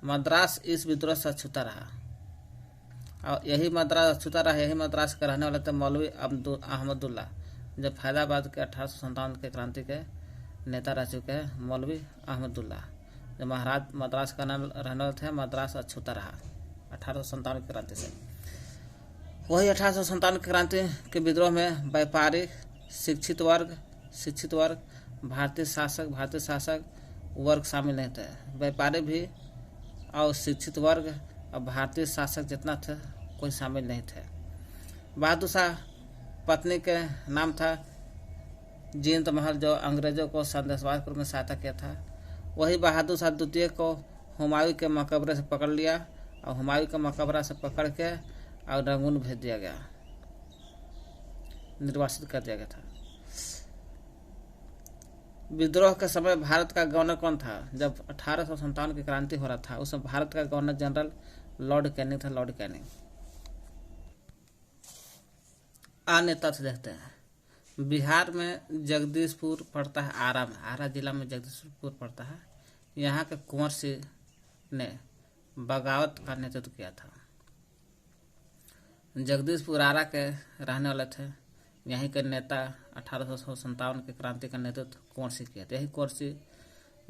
मद्रास इस विद्रोह से अछूता रहा और यही मद्रास अछूता रहा। यही मद्रास का रहने वाले थे मौलवी अहमदुल्लाह, जो फैजाबाद के 1857 के क्रांति के नेता रह चुके हैं। मौलवी अहमदुल्लाह जो महाराज मद्रास का रहने वाले थे, मद्रास अछूता रहा 1857 की क्रांति से। वही 1857 की क्रांति के विद्रोह में व्यापारी, शिक्षित वर्ग, भारतीय शासक वर्ग शामिल नहीं थे। व्यापारी भी और शिक्षित वर्ग और भारतीय शासक जितना थे कोई शामिल नहीं थे। बहादुर शाह पत्नी के नाम था जीनत महल, जो अंग्रेजों को संदेशवाहक के रूप में सहायता किया था। वही बहादुर शाह द्वितीय को हुमायूं के मकबरे से पकड़ लिया और हुमायूं के मकबरा से पकड़ के और रंगून भेज दिया गया, निर्वासित कर दिया गया था। विद्रोह के समय भारत का गवर्नर कौन था? जब 1857 की क्रांति हो रहा था उस समय भारत का गवर्नर जनरल लॉर्ड कैनिंग था, लॉर्ड कैनिंग। अन्य तथ्य देखते हैं। बिहार में जगदीशपुर पड़ता है आरा में, आरा जिला में जगदीशपुर पड़ता है। यहाँ के कुंवर सिंह ने बगावत का नेतृत्व किया था। जगदीशपुर आरा के रहने वाले थे। यहीं के नेता 1857 के क्रांति का नेतृत्व कुंवर सिंह किया था। यही कुंवर सिंह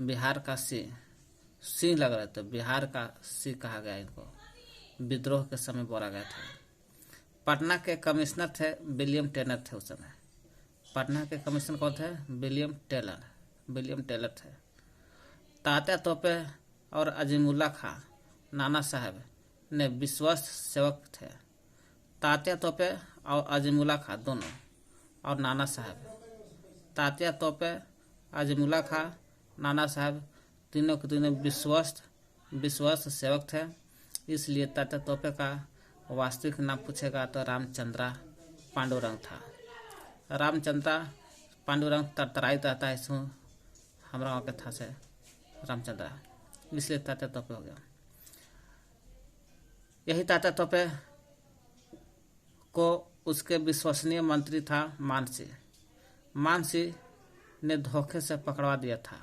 बिहार का सिंह लग रहे थे, बिहार का सिंह कहा गया इनको। विद्रोह के समय बोला गया था। पटना के कमिश्नर थे विलियम टेलर थे उस समय। पटना के कमिश्नर कौन थे? विलियम टेलर थे। तात्या तोपे और अजीमुल्ला खां नाना साहब ने विश्वस्त सेवक थे। तात्या तोपे और अजीमुल्ला खां दोनों और नाना साहब, तात्या तोपे, अजीमुल्ला खां, नाना साहब तीनों के तीनों विश्वस्त सेवक थे। इसलिए तात्या तोपे का वास्तविक नाम पूछेगा तो रामचंद्रा पांडुरंग था। रामचंद्रा पांडुरंग तरतराई रहता है इसमें हमारा गाँव के था से रामचंद्रा, इसलिए तात्या तोपे हो गया। यही तात्या तोपे को उसके विश्वसनीय मंत्री था मान सिंह ने धोखे से पकड़वा दिया था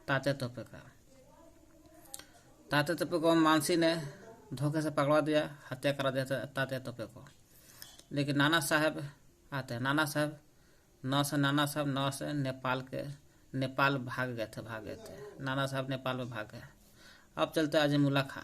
तात्या तोपे का। तात्या तोपे को मान सिंह ने धोखे से पकड़वा दिया, हत्या करा दिया था तात्या तोपे को। लेकिन नाना साहब आते हैं, नाना साहब नौ से नेपाल भाग गए थे। नाना साहब नेपाल में भाग गए। अब चलते अजीमुल्ला खां।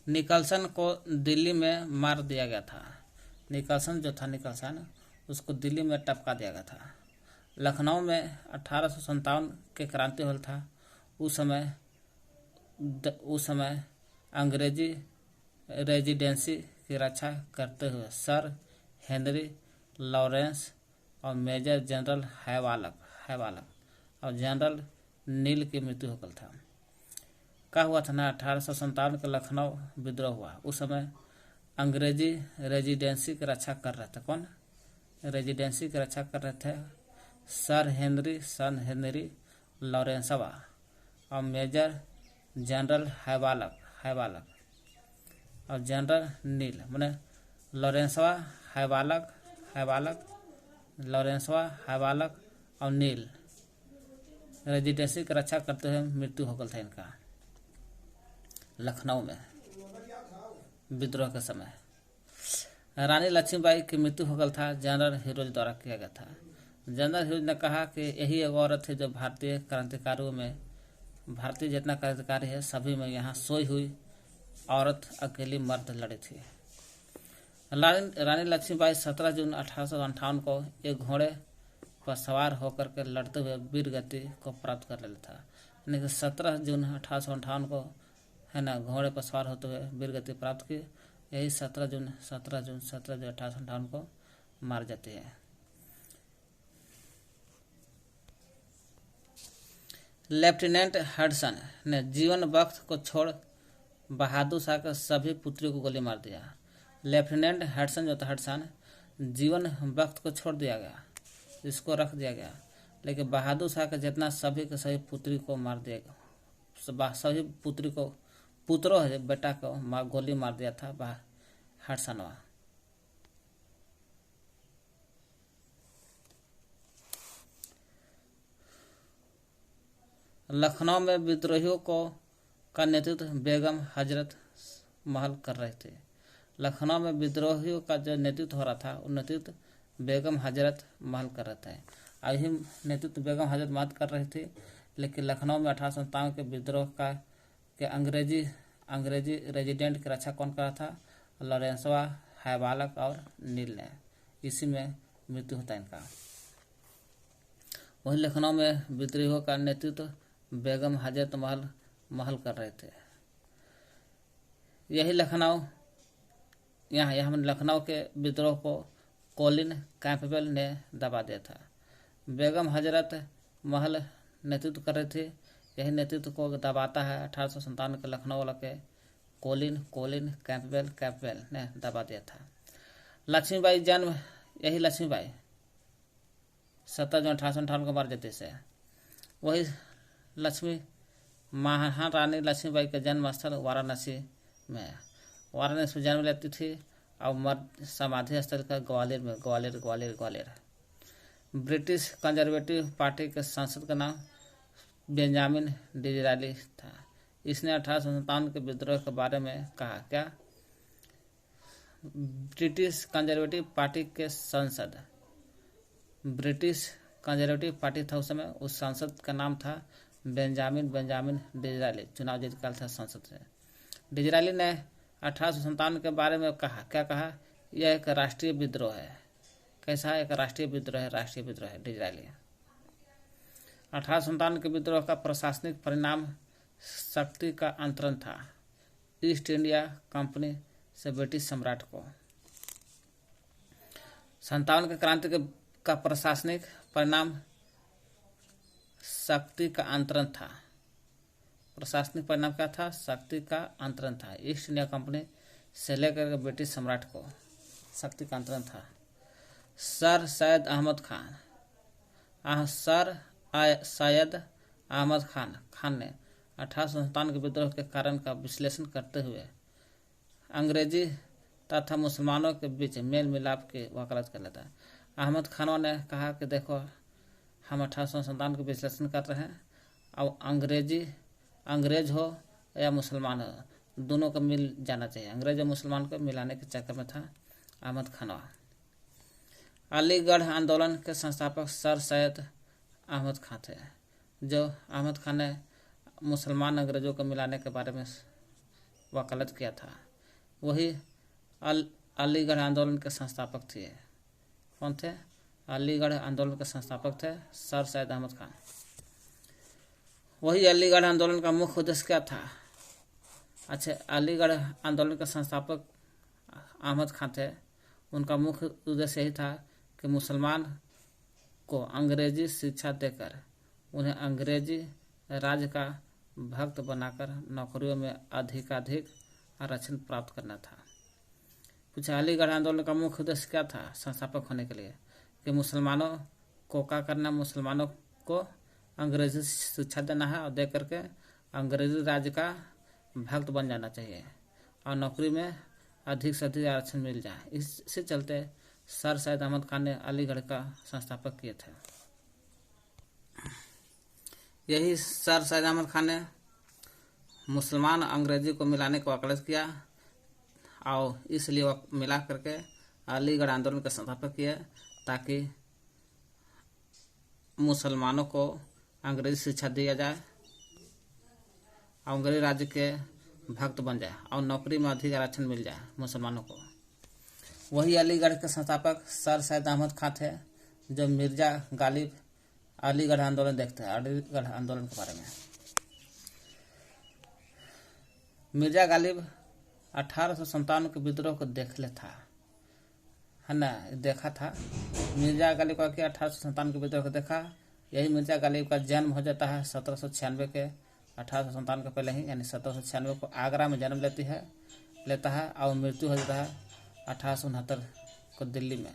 निकलसन को दिल्ली में मार दिया गया था। निकलसन उसको दिल्ली में टपका दिया गया था। लखनऊ में 1857 के क्रांति हुआ था। उस समय अंग्रेजी रेजिडेंसी की रक्षा करते हुए सर हेनरी लॉरेंस और मेजर जनरल हैवालक और जनरल नील की मृत्यु हो गई था। क्या हुआ था ना, 1857 के लखनऊ विद्रोह हुआ। उस समय अंग्रेजी रेजिडेंसी की रक्षा कर रहे थे। कौन रेजिडेंसी की रक्षा कर रहे थे? सर हेनरी लॉरेंसवा और मेजर जनरल हैवालक और जनरल नील, मैंने लॉरेंसवा हैवालक और नील रेजिडेंसी की रक्षा करते हुए मृत्यु हो गई था इनका लखनऊ में विद्रोह के समय। रानी लक्ष्मीबाई की मृत्यु हो गई था, जनरल हीरोज द्वारा किया गया था। जनरल हीरोज ने कहा कि यही एक औरत है जो भारतीय क्रांतिकारियों में, भारतीय जितना क्रांतिकारी है सभी में यहाँ सोई हुई औरत अकेली मर्द लड़ी थी। रानी लक्ष्मीबाई 17 जून 1858 को एक घोड़े पर सवार होकर के लड़ते हुए वीर गति को प्राप्त कर लेता था। यानी कि 17 जून 1858 को है ना घोड़े पर सवार होते हुए वीर गति प्राप्त की यही 17 जून 1858 को मार जाते हैं। लेफ्टिनेंट हडसन ने जीवन वक्त को छोड़ बहादुर शाह के सभी पुत्रियों को गोली मार दिया। लेफ्टिनेंट हडसन जो था हडसन, जीवन वक्त को छोड़ दिया गया, इसको रख दिया गया, लेकिन बहादुर शाह के जितना सभी के सभी पुत्री को मार दिया गया, सभी पुत्री को पुत्रों है बेटा को गोली मार दिया था हडसनवा। लखनऊ में विद्रोहियों का नेतृत्व बेगम हजरत महल कर रहे थे। लखनऊ में विद्रोहियों का जो नेतृत्व हो रहा था, वो नेतृत्व बेगम हजरत महल कर रहे थे। अभी नेतृत्व बेगम हजरत महल कर रही थी, लेकिन लखनऊ में 1857 के विद्रोह के अंग्रेजी रेजिडेंट की रक्षा कौन कर रहा था? लॉरेंसवा, हैबालक और नील ने। इसी में मृत्यु होता है इनका। वही लखनऊ में विद्रोहियों का नेतृत्व बेगम हजरत महल कर रहे थे। यही लखनऊ लखनऊ के विद्रोह को कॉलिन कैंपबेल ने दबा दिया था। बेगम हजरत महल नेतृत्व कर रहे थे। यही नेतृत्व को दबाता है 1857 के लखनऊ वाला के कॉलिन कैंपबेल ने दबा दिया था। लक्ष्मीबाई जन्म, यही लक्ष्मीबाई 17 जून 1858 को मार जाते से। वही महारानी लक्ष्मीबाई का जन्म स्थल वाराणसी में जन्म लेती थी और समाधि स्थल का ग्वालियर। ब्रिटिश कंजर्वेटिव पार्टी के सांसद का नाम बेंजामिन डिज़रायली था। इसने 1857 के विद्रोह के बारे में कहा। क्या? ब्रिटिश कंजर्वेटिव पार्टी के सांसद, ब्रिटिश कंजर्वेटिव पार्टी था उस समय, उस सांसद का नाम था बेंजामिन डिज़रायली। चुनाव जीत का था संसद से। डिज़रायली ने 1857 के बारे में कहा। क्या कहा? यह एक राष्ट्रीय विद्रोह है। कैसा है? एक राष्ट्रीय विद्रोह है डिज़रायली। 1857 के विद्रोह का प्रशासनिक परिणाम शक्ति का अंतरण था ईस्ट इंडिया कंपनी से ब्रिटिश सम्राट को। 57 के क्रांति का प्रशासनिक परिणाम शक्ति का अंतरण था। प्रशासनिक परिणाम क्या था? शक्ति का अंतरण था। ईस्ट इंडिया कंपनी से लेकर ब्रिटिश सम्राट को शक्ति का अंतरण था। सर सैयद अहमद खान ने 1857 के विद्रोह के कारण का विश्लेषण करते हुए अंग्रेजी तथा मुसलमानों के बीच मेल मिलाप की वकालत कर लेता है। अहमद खान ने कहा कि देखो, हम 1857 का विश्लेषण कर रहे हैं और अंग्रेज हो या मुसलमान हो, दोनों को मिल जाना चाहिए। अंग्रेज और मुसलमान को मिलाने के चक्कर में था अहमद खान। अलीगढ़ आंदोलन के संस्थापक सर सैयद अहमद खान थे। जो अहमद खान ने मुसलमान अंग्रेजों को मिलाने के बारे में वकालत किया था, वही अलीगढ़ आंदोलन के संस्थापक थे। कौन थे? अलीगढ़ आंदोलन के संस्थापक थे सर सैयद अहमद खान। वही अलीगढ़ आंदोलन का मुख्य उद्देश्य क्या था? अच्छा, अलीगढ़ आंदोलन के संस्थापक अहमद खान थे। उनका मुख्य उद्देश्य यही था कि मुसलमान को अंग्रेजी शिक्षा देकर उन्हें अंग्रेजी राज का भक्त बनाकर नौकरियों में अधिकाधिक आरक्षण प्राप्त करना था। पूछा, अलीगढ़ आंदोलन का मुख्य उद्देश्य क्या था संस्थापक होने के लिए? कि मुसलमानों को क्या करना? मुसलमानों को अंग्रेजी शिक्षा देना है और दे करके अंग्रेजी राज्य का भक्त बन जाना चाहिए और नौकरी में अधिक से अधिक आरक्षण मिल जाए। इससे चलते सर सैयद अहमद खान ने अलीगढ़ का संस्थापक किए थे। यही सर सैयद अहमद खान ने मुसलमान अंग्रेजी को मिलाने का वकालत किया और इसलिए मिला करके अलीगढ़ आंदोलन का संस्थापक किया ताकि मुसलमानों को अंग्रेजी शिक्षा दिया जाए, अंग्रेजी राज्य के भक्त बन जाए और नौकरी में अधिक आरक्षण मिल जाए मुसलमानों को। वही अलीगढ़ के संस्थापक सर सैयद अहमद खान थे जो मिर्जा गालिब अलीगढ़ आंदोलन देखते हैं। अलीगढ़ आंदोलन के बारे में मिर्जा गालिब 1857 के विद्रोह को देख ले था, है ना, देखा था। मिर्जा गालिब का 1857 के विद्रोह को देखा। यही मिर्जा गालिब का जन्म हो जाता है 1796 के, 1857 के पहले ही, यानी 1796 को आगरा में जन्म लेता है और मृत्यु हो जाता है 1869 को दिल्ली में।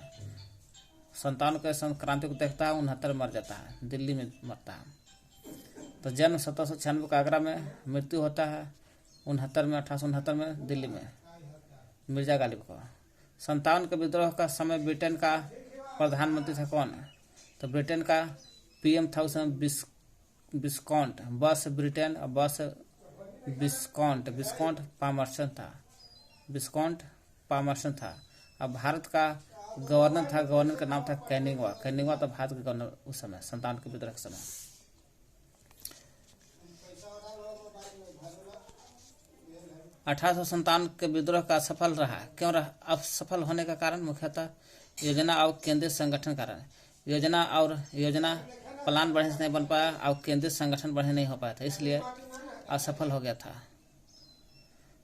57 के क्रांति को देखता है, 69 मर जाता है, दिल्ली में मरता है। तो जन्म 1796 को आगरा में, मृत्यु होता है 69 में, 1869 में दिल्ली में मिर्जा गालिब को। 57 के विद्रोह का समय ब्रिटेन का प्रधानमंत्री था कौन? तो ब्रिटेन का पीएम था उस समय विस्कॉन्ट, बस ब्रिटेन और बस विस्कॉन्ट पामर्सन था, विस्कॉन्ट पामर्सन था। अब भारत का गवर्नर था, गवर्नर का नाम था कैनिंगवा था भारत के गवर्नर उस समय 57 के विद्रोह के समय। अठारह के विद्रोह का असफल रहा, क्यों रहा? असफल होने का कारण मुख्यतः योजना और केंद्रीय संगठन कारण। योजना प्लान बढ़िया से नहीं बन पाया और केंद्रीय संगठन बढ़िया नहीं हो पाया था, इसलिए असफल हो गया था।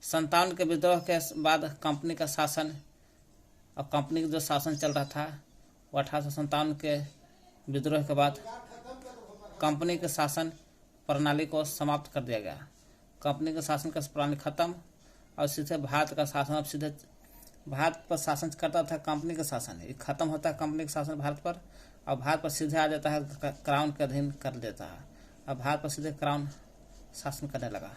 57 के विद्रोह के बाद कंपनी का शासन, और कंपनी का जो शासन चल रहा था वो 1857 के विद्रोह के बाद कंपनी के शासन प्रणाली को समाप्त कर दिया गया। कंपनी के शासन का प्रणाली खत्म और सीधे भारत का शासन, अब सीधे भारत पर शासन करता था कंपनी का शासन, ये खत्म होता है कंपनी का शासन भारत पर, और भारत पर सीधे आ जाता है, क्राउन के अधीन कर देता है। अब भारत पर सीधे क्राउन शासन करने लगा।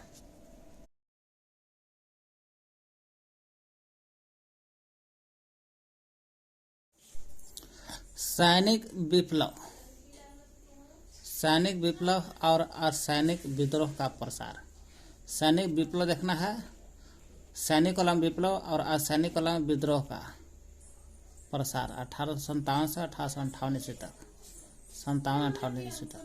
सैनिक विप्लव और असैनिक विद्रोह का प्रसार। सैनिक विप्लव देखना है, सैनिक कलम विप्लव और असैनिक कलम विद्रोह का प्रसार 1857 से 1858 ईस्वी तक, 57-58 ईस्वी तक।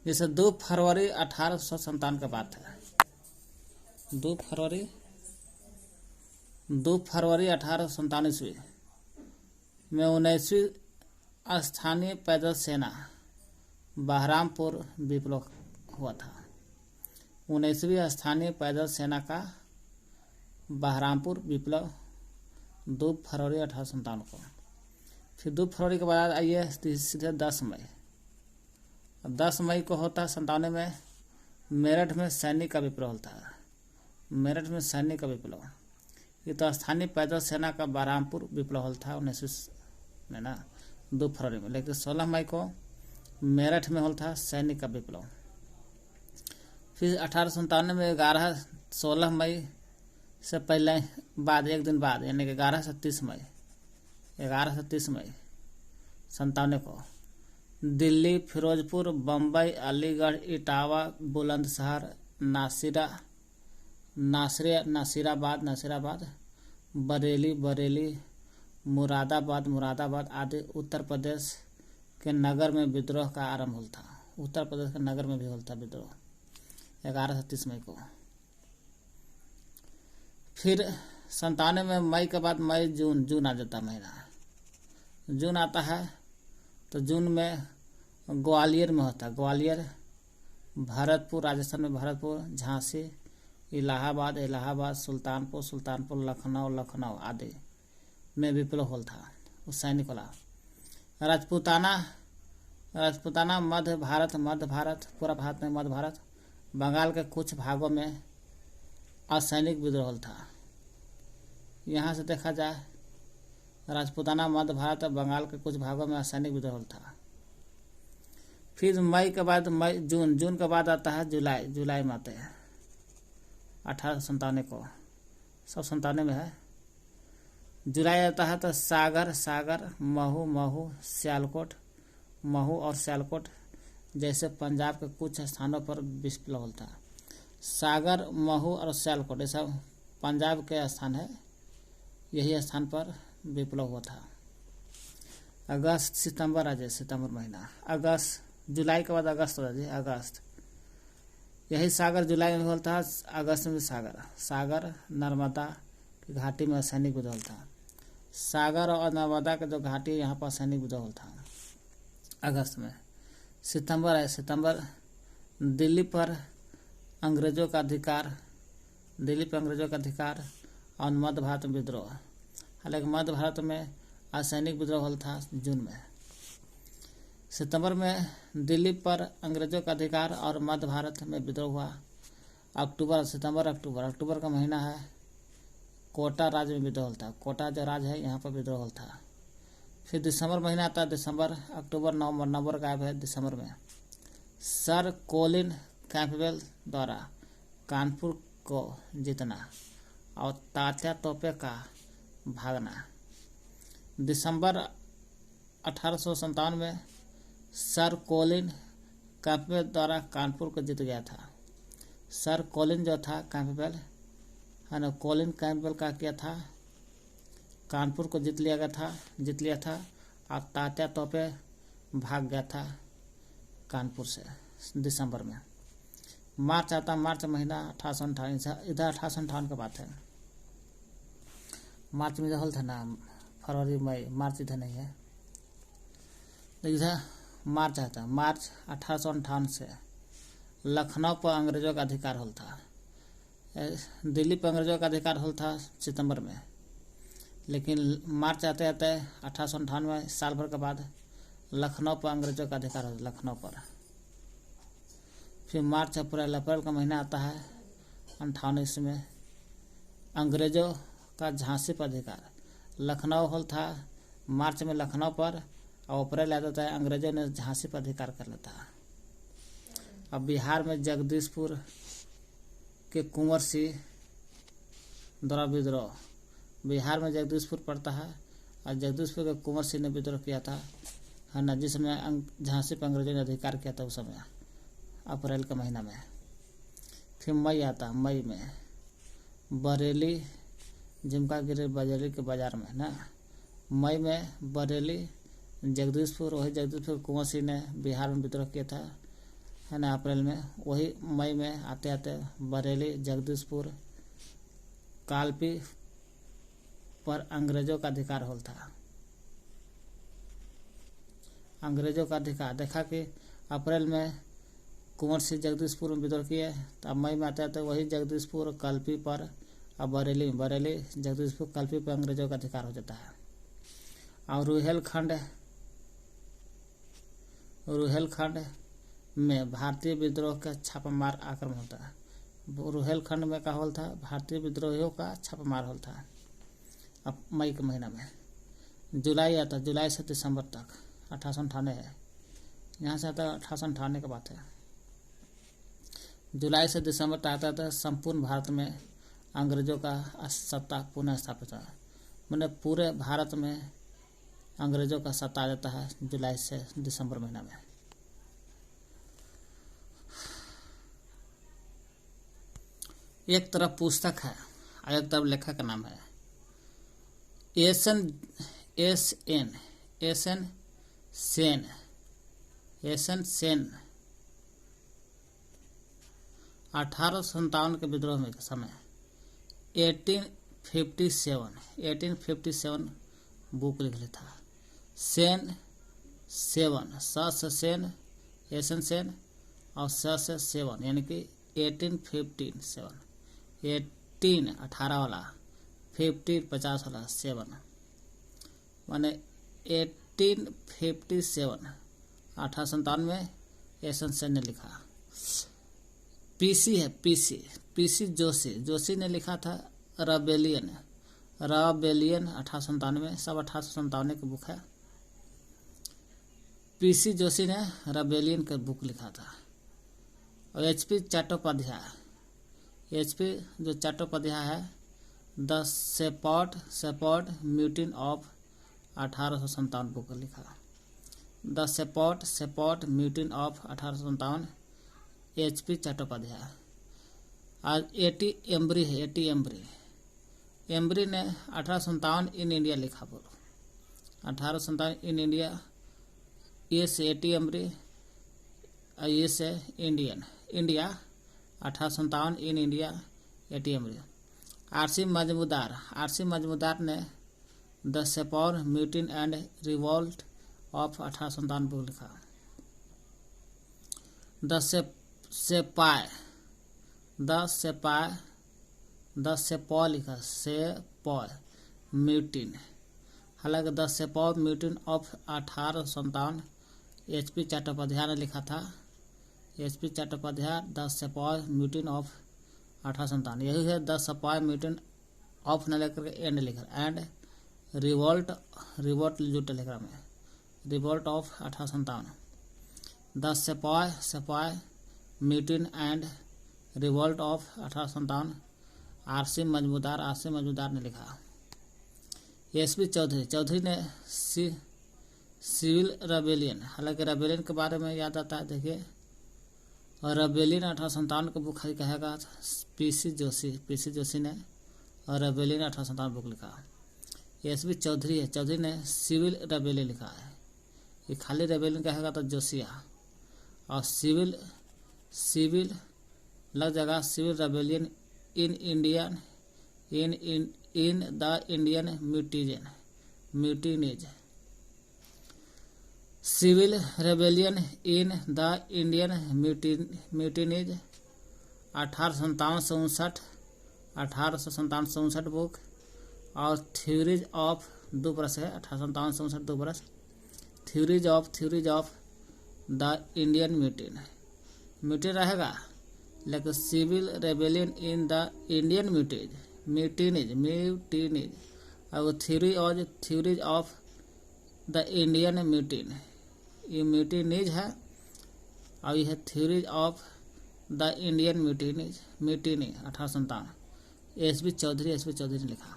जैसे 2 फरवरी 1857 की बात है। 2 फरवरी 1857 ईस्वी में 19वीं स्थानीय पैदल सेना बहरामपुर विप्लव हुआ था। 19वीं स्थानीय पैदल सेना का बहरामपुर विप्लव 2 फरवरी 1857 को। फिर 2 फरवरी के बाद आइए सीधे 10 मई। 10 मई को होता है 57 में मेरठ में सैनिक का विप्लव होता है। मेरठ में सैनिक का विप्लव, ये तो स्थानीय पैदल सेना का बहरामपुर विप्लव होता था 19 में ना, 2 फरवरी में। लेकिन 16 मई को मेरठ में होता था सैनिक का विप्लव। फिर 1857 में 16 मई से पहले बाद एक दिन बाद, यानी कि 11 से 30 मई 57 को दिल्ली, फिरोजपुर, बम्बई, अलीगढ़, इटावा, बुलंदशहर, नासिराबाद, बरेली, मुरादाबाद आदि उत्तर प्रदेश के नगर में विद्रोह का आरंभ होता। उत्तर प्रदेश के नगर में भी होता विद्रोह 11 से 30 मई को। फिर 57 में मई के बाद मई जून आ जाता महीना। जून आता है तो जून में ग्वालियर में होता है, ग्वालियर, भरतपुर, राजस्थान में भरतपुर, झांसी, इलाहाबाद, सुल्तानपुर, लखनऊ आदि में विप्लव होता था उस सैनिक वाला। राजपूताना मध्य भारत, पूरा भारत में मध्य भारत, बंगाल के कुछ भागों में असैनिक विद्रोह था। यहाँ से देखा जाए राजपूताना मध्य भारत और बंगाल के कुछ भागों में असैनिक विद्रोह था। फिर मई के बाद जून के बाद आता है जुलाई में आते हैं 1857 को, सब 57 में है। जुलाई आता है तो सागर, महू और सियालकोट जैसे पंजाब के कुछ स्थानों पर विप्लव होता है। सागर, महू और सियालकोट ये सब पंजाब के स्थान है, यही स्थान पर विप्लव हुआ था। सितंबर महीना, जुलाई के बाद अगस्त हो जाए, अगस्त, यही सागर जुलाई में होता है, अगस्त में भी सागर नर्मदा की घाटी में सैनिक विद्रोह था। सागर और नर्मदा के जो घाटी यहाँ पर सैनिक विद्रोह था अगस्त में। सितंबर दिल्ली पर अंग्रेजों का अधिकार दिल्ली पर अंग्रेजों का अधिकार और मध्य भारत में विद्रोह। हालांकि मध्य भारत में असैनिक विद्रोह हुआ था जून में। सितंबर में दिल्ली पर अंग्रेजों का अधिकार और मध्य भारत में विद्रोह हुआ। अक्टूबर का महीना है, कोटा राज्य में विद्रोह था। कोटा जो राज्य है यहाँ पर विद्रोह था। फिर दिसंबर महीना आता है, दिसंबर, अक्टूबर, नवंबर गायब है। दिसंबर में सर कोलिन कैंपबेल द्वारा कानपुर को जीतना और तात्या तोपे का भागना। दिसंबर 1857 में सर कोलिन कैंपबेल द्वारा कानपुर को जीत गया था। सर कोलिन जो था कैंपबेल है ना, कोलिन कैंपबेल का किया था, कानपुर को जीत लिया था और तात्या तोपे भाग गया था कानपुर से दिसंबर में। मार्च आता, मार्च महीना 1858, इधर 1858 का बात है। मार्च में होल था ना, फरवरी मई, मार्च इधर नहीं है, इधर मार्च आता। मार्च 1858 से लखनऊ पर अंग्रेजों का अधिकार होल था। दिल्ली पर अंग्रेजों का अधिकार होल था सितंबर में, लेकिन मार्च आते आते 1858 में, साल भर के बाद लखनऊ पर अंग्रेजों का अधिकार होता, लखनऊ पर। फिर मार्च अप्रैल का महीना आता है 58 में, अंग्रेजों का झांसी पर अधिकार। लखनऊ होल था मार्च में लखनऊ पर, और अप्रैल आता था अंग्रेजों ने झांसी पर अधिकार कर लेता। अब बिहार में जगदीशपुर के कुंवर सिंह द्वारा विद्रोह। बिहार में जगदीशपुर पड़ता है और जगदीशपुर के कुंवर सिंह ने विद्रोह किया था, है ना, जिसमें झांसी पर अंग्रेजों ने अधिकार किया था उस समय, अप्रैल के महीना में। फिर मई आता, मई में बरेली, झुमका गिरे बरेली के बाजार में ना, मई में बरेली, जगदीशपुर, वही जगदीशपुर कुंवर सिंह ने बिहार में विद्रोह किया था, है ना, अप्रैल में। वही मई में आते आते बरेली, जगदीशपुर, कालपी पर अंग्रेजों का अधिकार होल था। अंग्रेजों का अधिकार देखा कि अप्रैल में कुंवर सिंह जगदीशपुर में विद्रोह किए, तो अब मई में आते आते वही जगदीशपुर, कल्पी पर, अब बरेली, जगदीशपुर, कल्पी पर अंग्रेजों का अधिकार हो जाता है। और रुहेलखंड में भारतीय विद्रोह का छापामार आक्रमण होता है। रुहेलखंड में का होल था, भारतीय विद्रोहियों का छापामार होल था अब मई के महीना में। जुलाई आता, जुलाई से दिसंबर तक 1858 है, यहाँ से आता 1858 की बात है। जुलाई से दिसंबर तक आता था संपूर्ण भारत में अंग्रेजों का सत्ता पुनः स्थापित हुआ। मैंने पूरे भारत में अंग्रेजों का सत्ता आ जाता है जुलाई से दिसंबर महीना में। एक तरफ पुस्तक है और एक तरफ लेखक का नाम है एस एन सेन। 1857 के विद्रोह में समय 1857 बुक लिख था। सेन सेवन, सेन, एसन सेन और से सेवन, यानी कि 1857, 18 वाला, 50 वाला, 7 माने 1857, 1857 में एसन सेन ने लिखा। पीसी है, पीसी जोशी ने लिखा था रबेलियन 1897, सब 1897 की बुक है। पीसी जोशी ने रबेलियन का बुक लिखा था। और एचपी चट्टोपाध्याय है the sepoy mutiny of 1857 book लिखा। The sepoy mutiny of 1857, HP Chattopadhyay. आज एटी एम्बरी ने 1857 इन इंडिया लिखा। बोलो 1857 इन इंडिया, ये से एटी एम्बरी, ये से India 1857 in India, AT Embree. RC Majumdar ने the sepoy mutiny and revolt of 1857 book लिखा। द सेपाय द सेपॉय लिखा, सेपॉय म्यूटिन। हालांकि the sepoy mutiny of 1857 HP Chattopadhyay ने लिखा था। HP Chattopadhyay the sepoy mutiny of 1857, यही है द सेपॉय म्यूटिन ऑफ न लेकर के एंड लिखा, एंड रिवोल्ट जुट लिखा में revolt of 1857, the sepoy mutiny and revolt of 1857, RC Majumdar ने लिखा। SP चौधरी ने सिविल रेबेलियन, हालांकि रेबेलियन के बारे में याद आता है, देखिए रेबेलियन 1857 का बुक कहेगा PC जोशी ने और रेबेलियन 1857 बुक लिखा। SP चौधरी ने सिविल रेबेलियन लिखा है, ये खाली रेबेलियन कहेगा तो जोशिया, और सिविल लग जाएगा civil rebellion in the Indian mutinies, civil rebellion in the Indian mutinies 1857 book, और थ्योरीज ऑफ 2 बरस है 1857 2 बरस, theories of the Indian mutiny रहेगा, लेकिन civil rebellion in the Indian mutinies और theories of the Indian mutiny, ये म्यूटिनेज है और यह theories of the Indian mutinies 1857, SP Chaudhuri ने लिखा।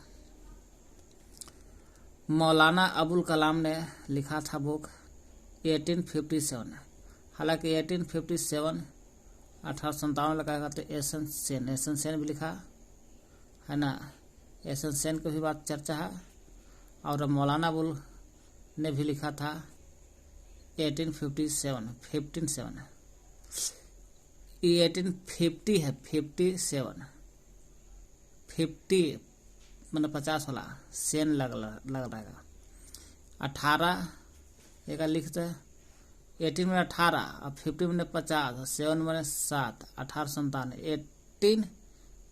मौलाना अबुल कलाम ने लिखा था बुक 1857, हालांकि 1857 1857 लगाएगा तो एसन सेन भी लिखा है ना, एसन सेन की भी बात चर्चा है, और मौलाना अबुल ने भी लिखा था 1857 ये 1850 है, 57 50 मतलब 50 वाला सेन लग रहेगा। 18 एक लिखते 18 में 18 और 50 में 50, 7 में 7, 1857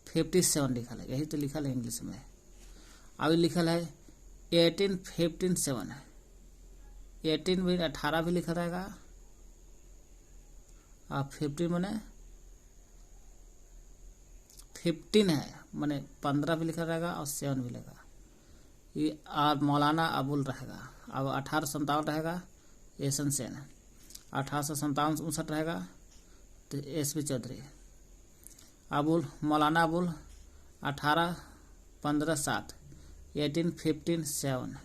1857 लिखा है, यही तो लिखा है इंग्लिश में। अभी लिखा है 1857, 18 में 18 भी लिखा रहेगा और 50 में 15 है मैंने 15 भी लिखा रहेगा और 7 भी लिखा, ये और मौलाना अबुल रहेगा। अब 1857 रहेगा एसन सेन, 1857 रहेगा तो SP चौधरी। मौलाना अबुल 18-15-7 1857,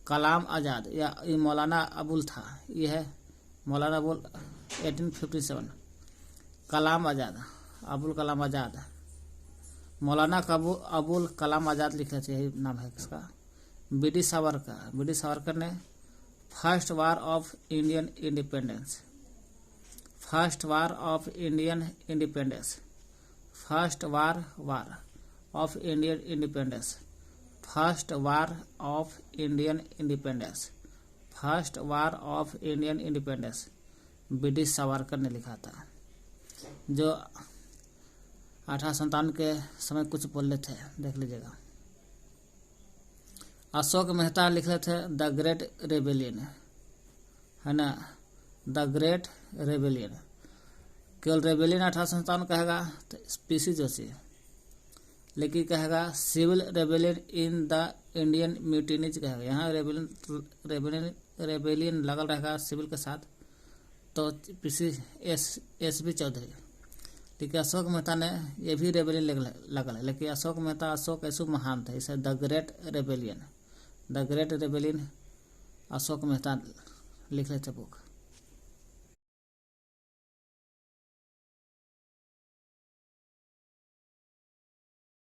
कलाम आज़ाद या ये मौलाना अबुल था, ये है मौलाना अबुल 1857, कलाम आज़ाद अबुल कलाम आज़ाद, मौलाना अबुल कलाम आज़ाद लिखे थे, यही नाम है इसका। BD सावरकर ने first war of Indian independence, first war of Indian independence, first war of Indian independence, first war of Indian independence, first war of Indian independence BD Savarkar ने लिखा था, जो 1857 के समय कुछ बोले थे, देख लीजिएगा। अशोक मेहता लिख रहे थे द ग्रेट रेबेलियन, है ना, द ग्रेट रेबेलियन। केवल रेबेलियन 1857 कहेगा तो PC जोशी, लेकिन कहेगा civil rebellion in the Indian mutinies कहेगा। यहाँ रेबेलियन लगल रहेगा सिविल के साथ, तो SP चौधरी। लेकिन अशोक मेहता ने ये भी रेबेलियन लगल है, लेकिन अशोक ऐसु महान था, इसे the great rebellion Ashok Mehta लिख रहे थे बुक।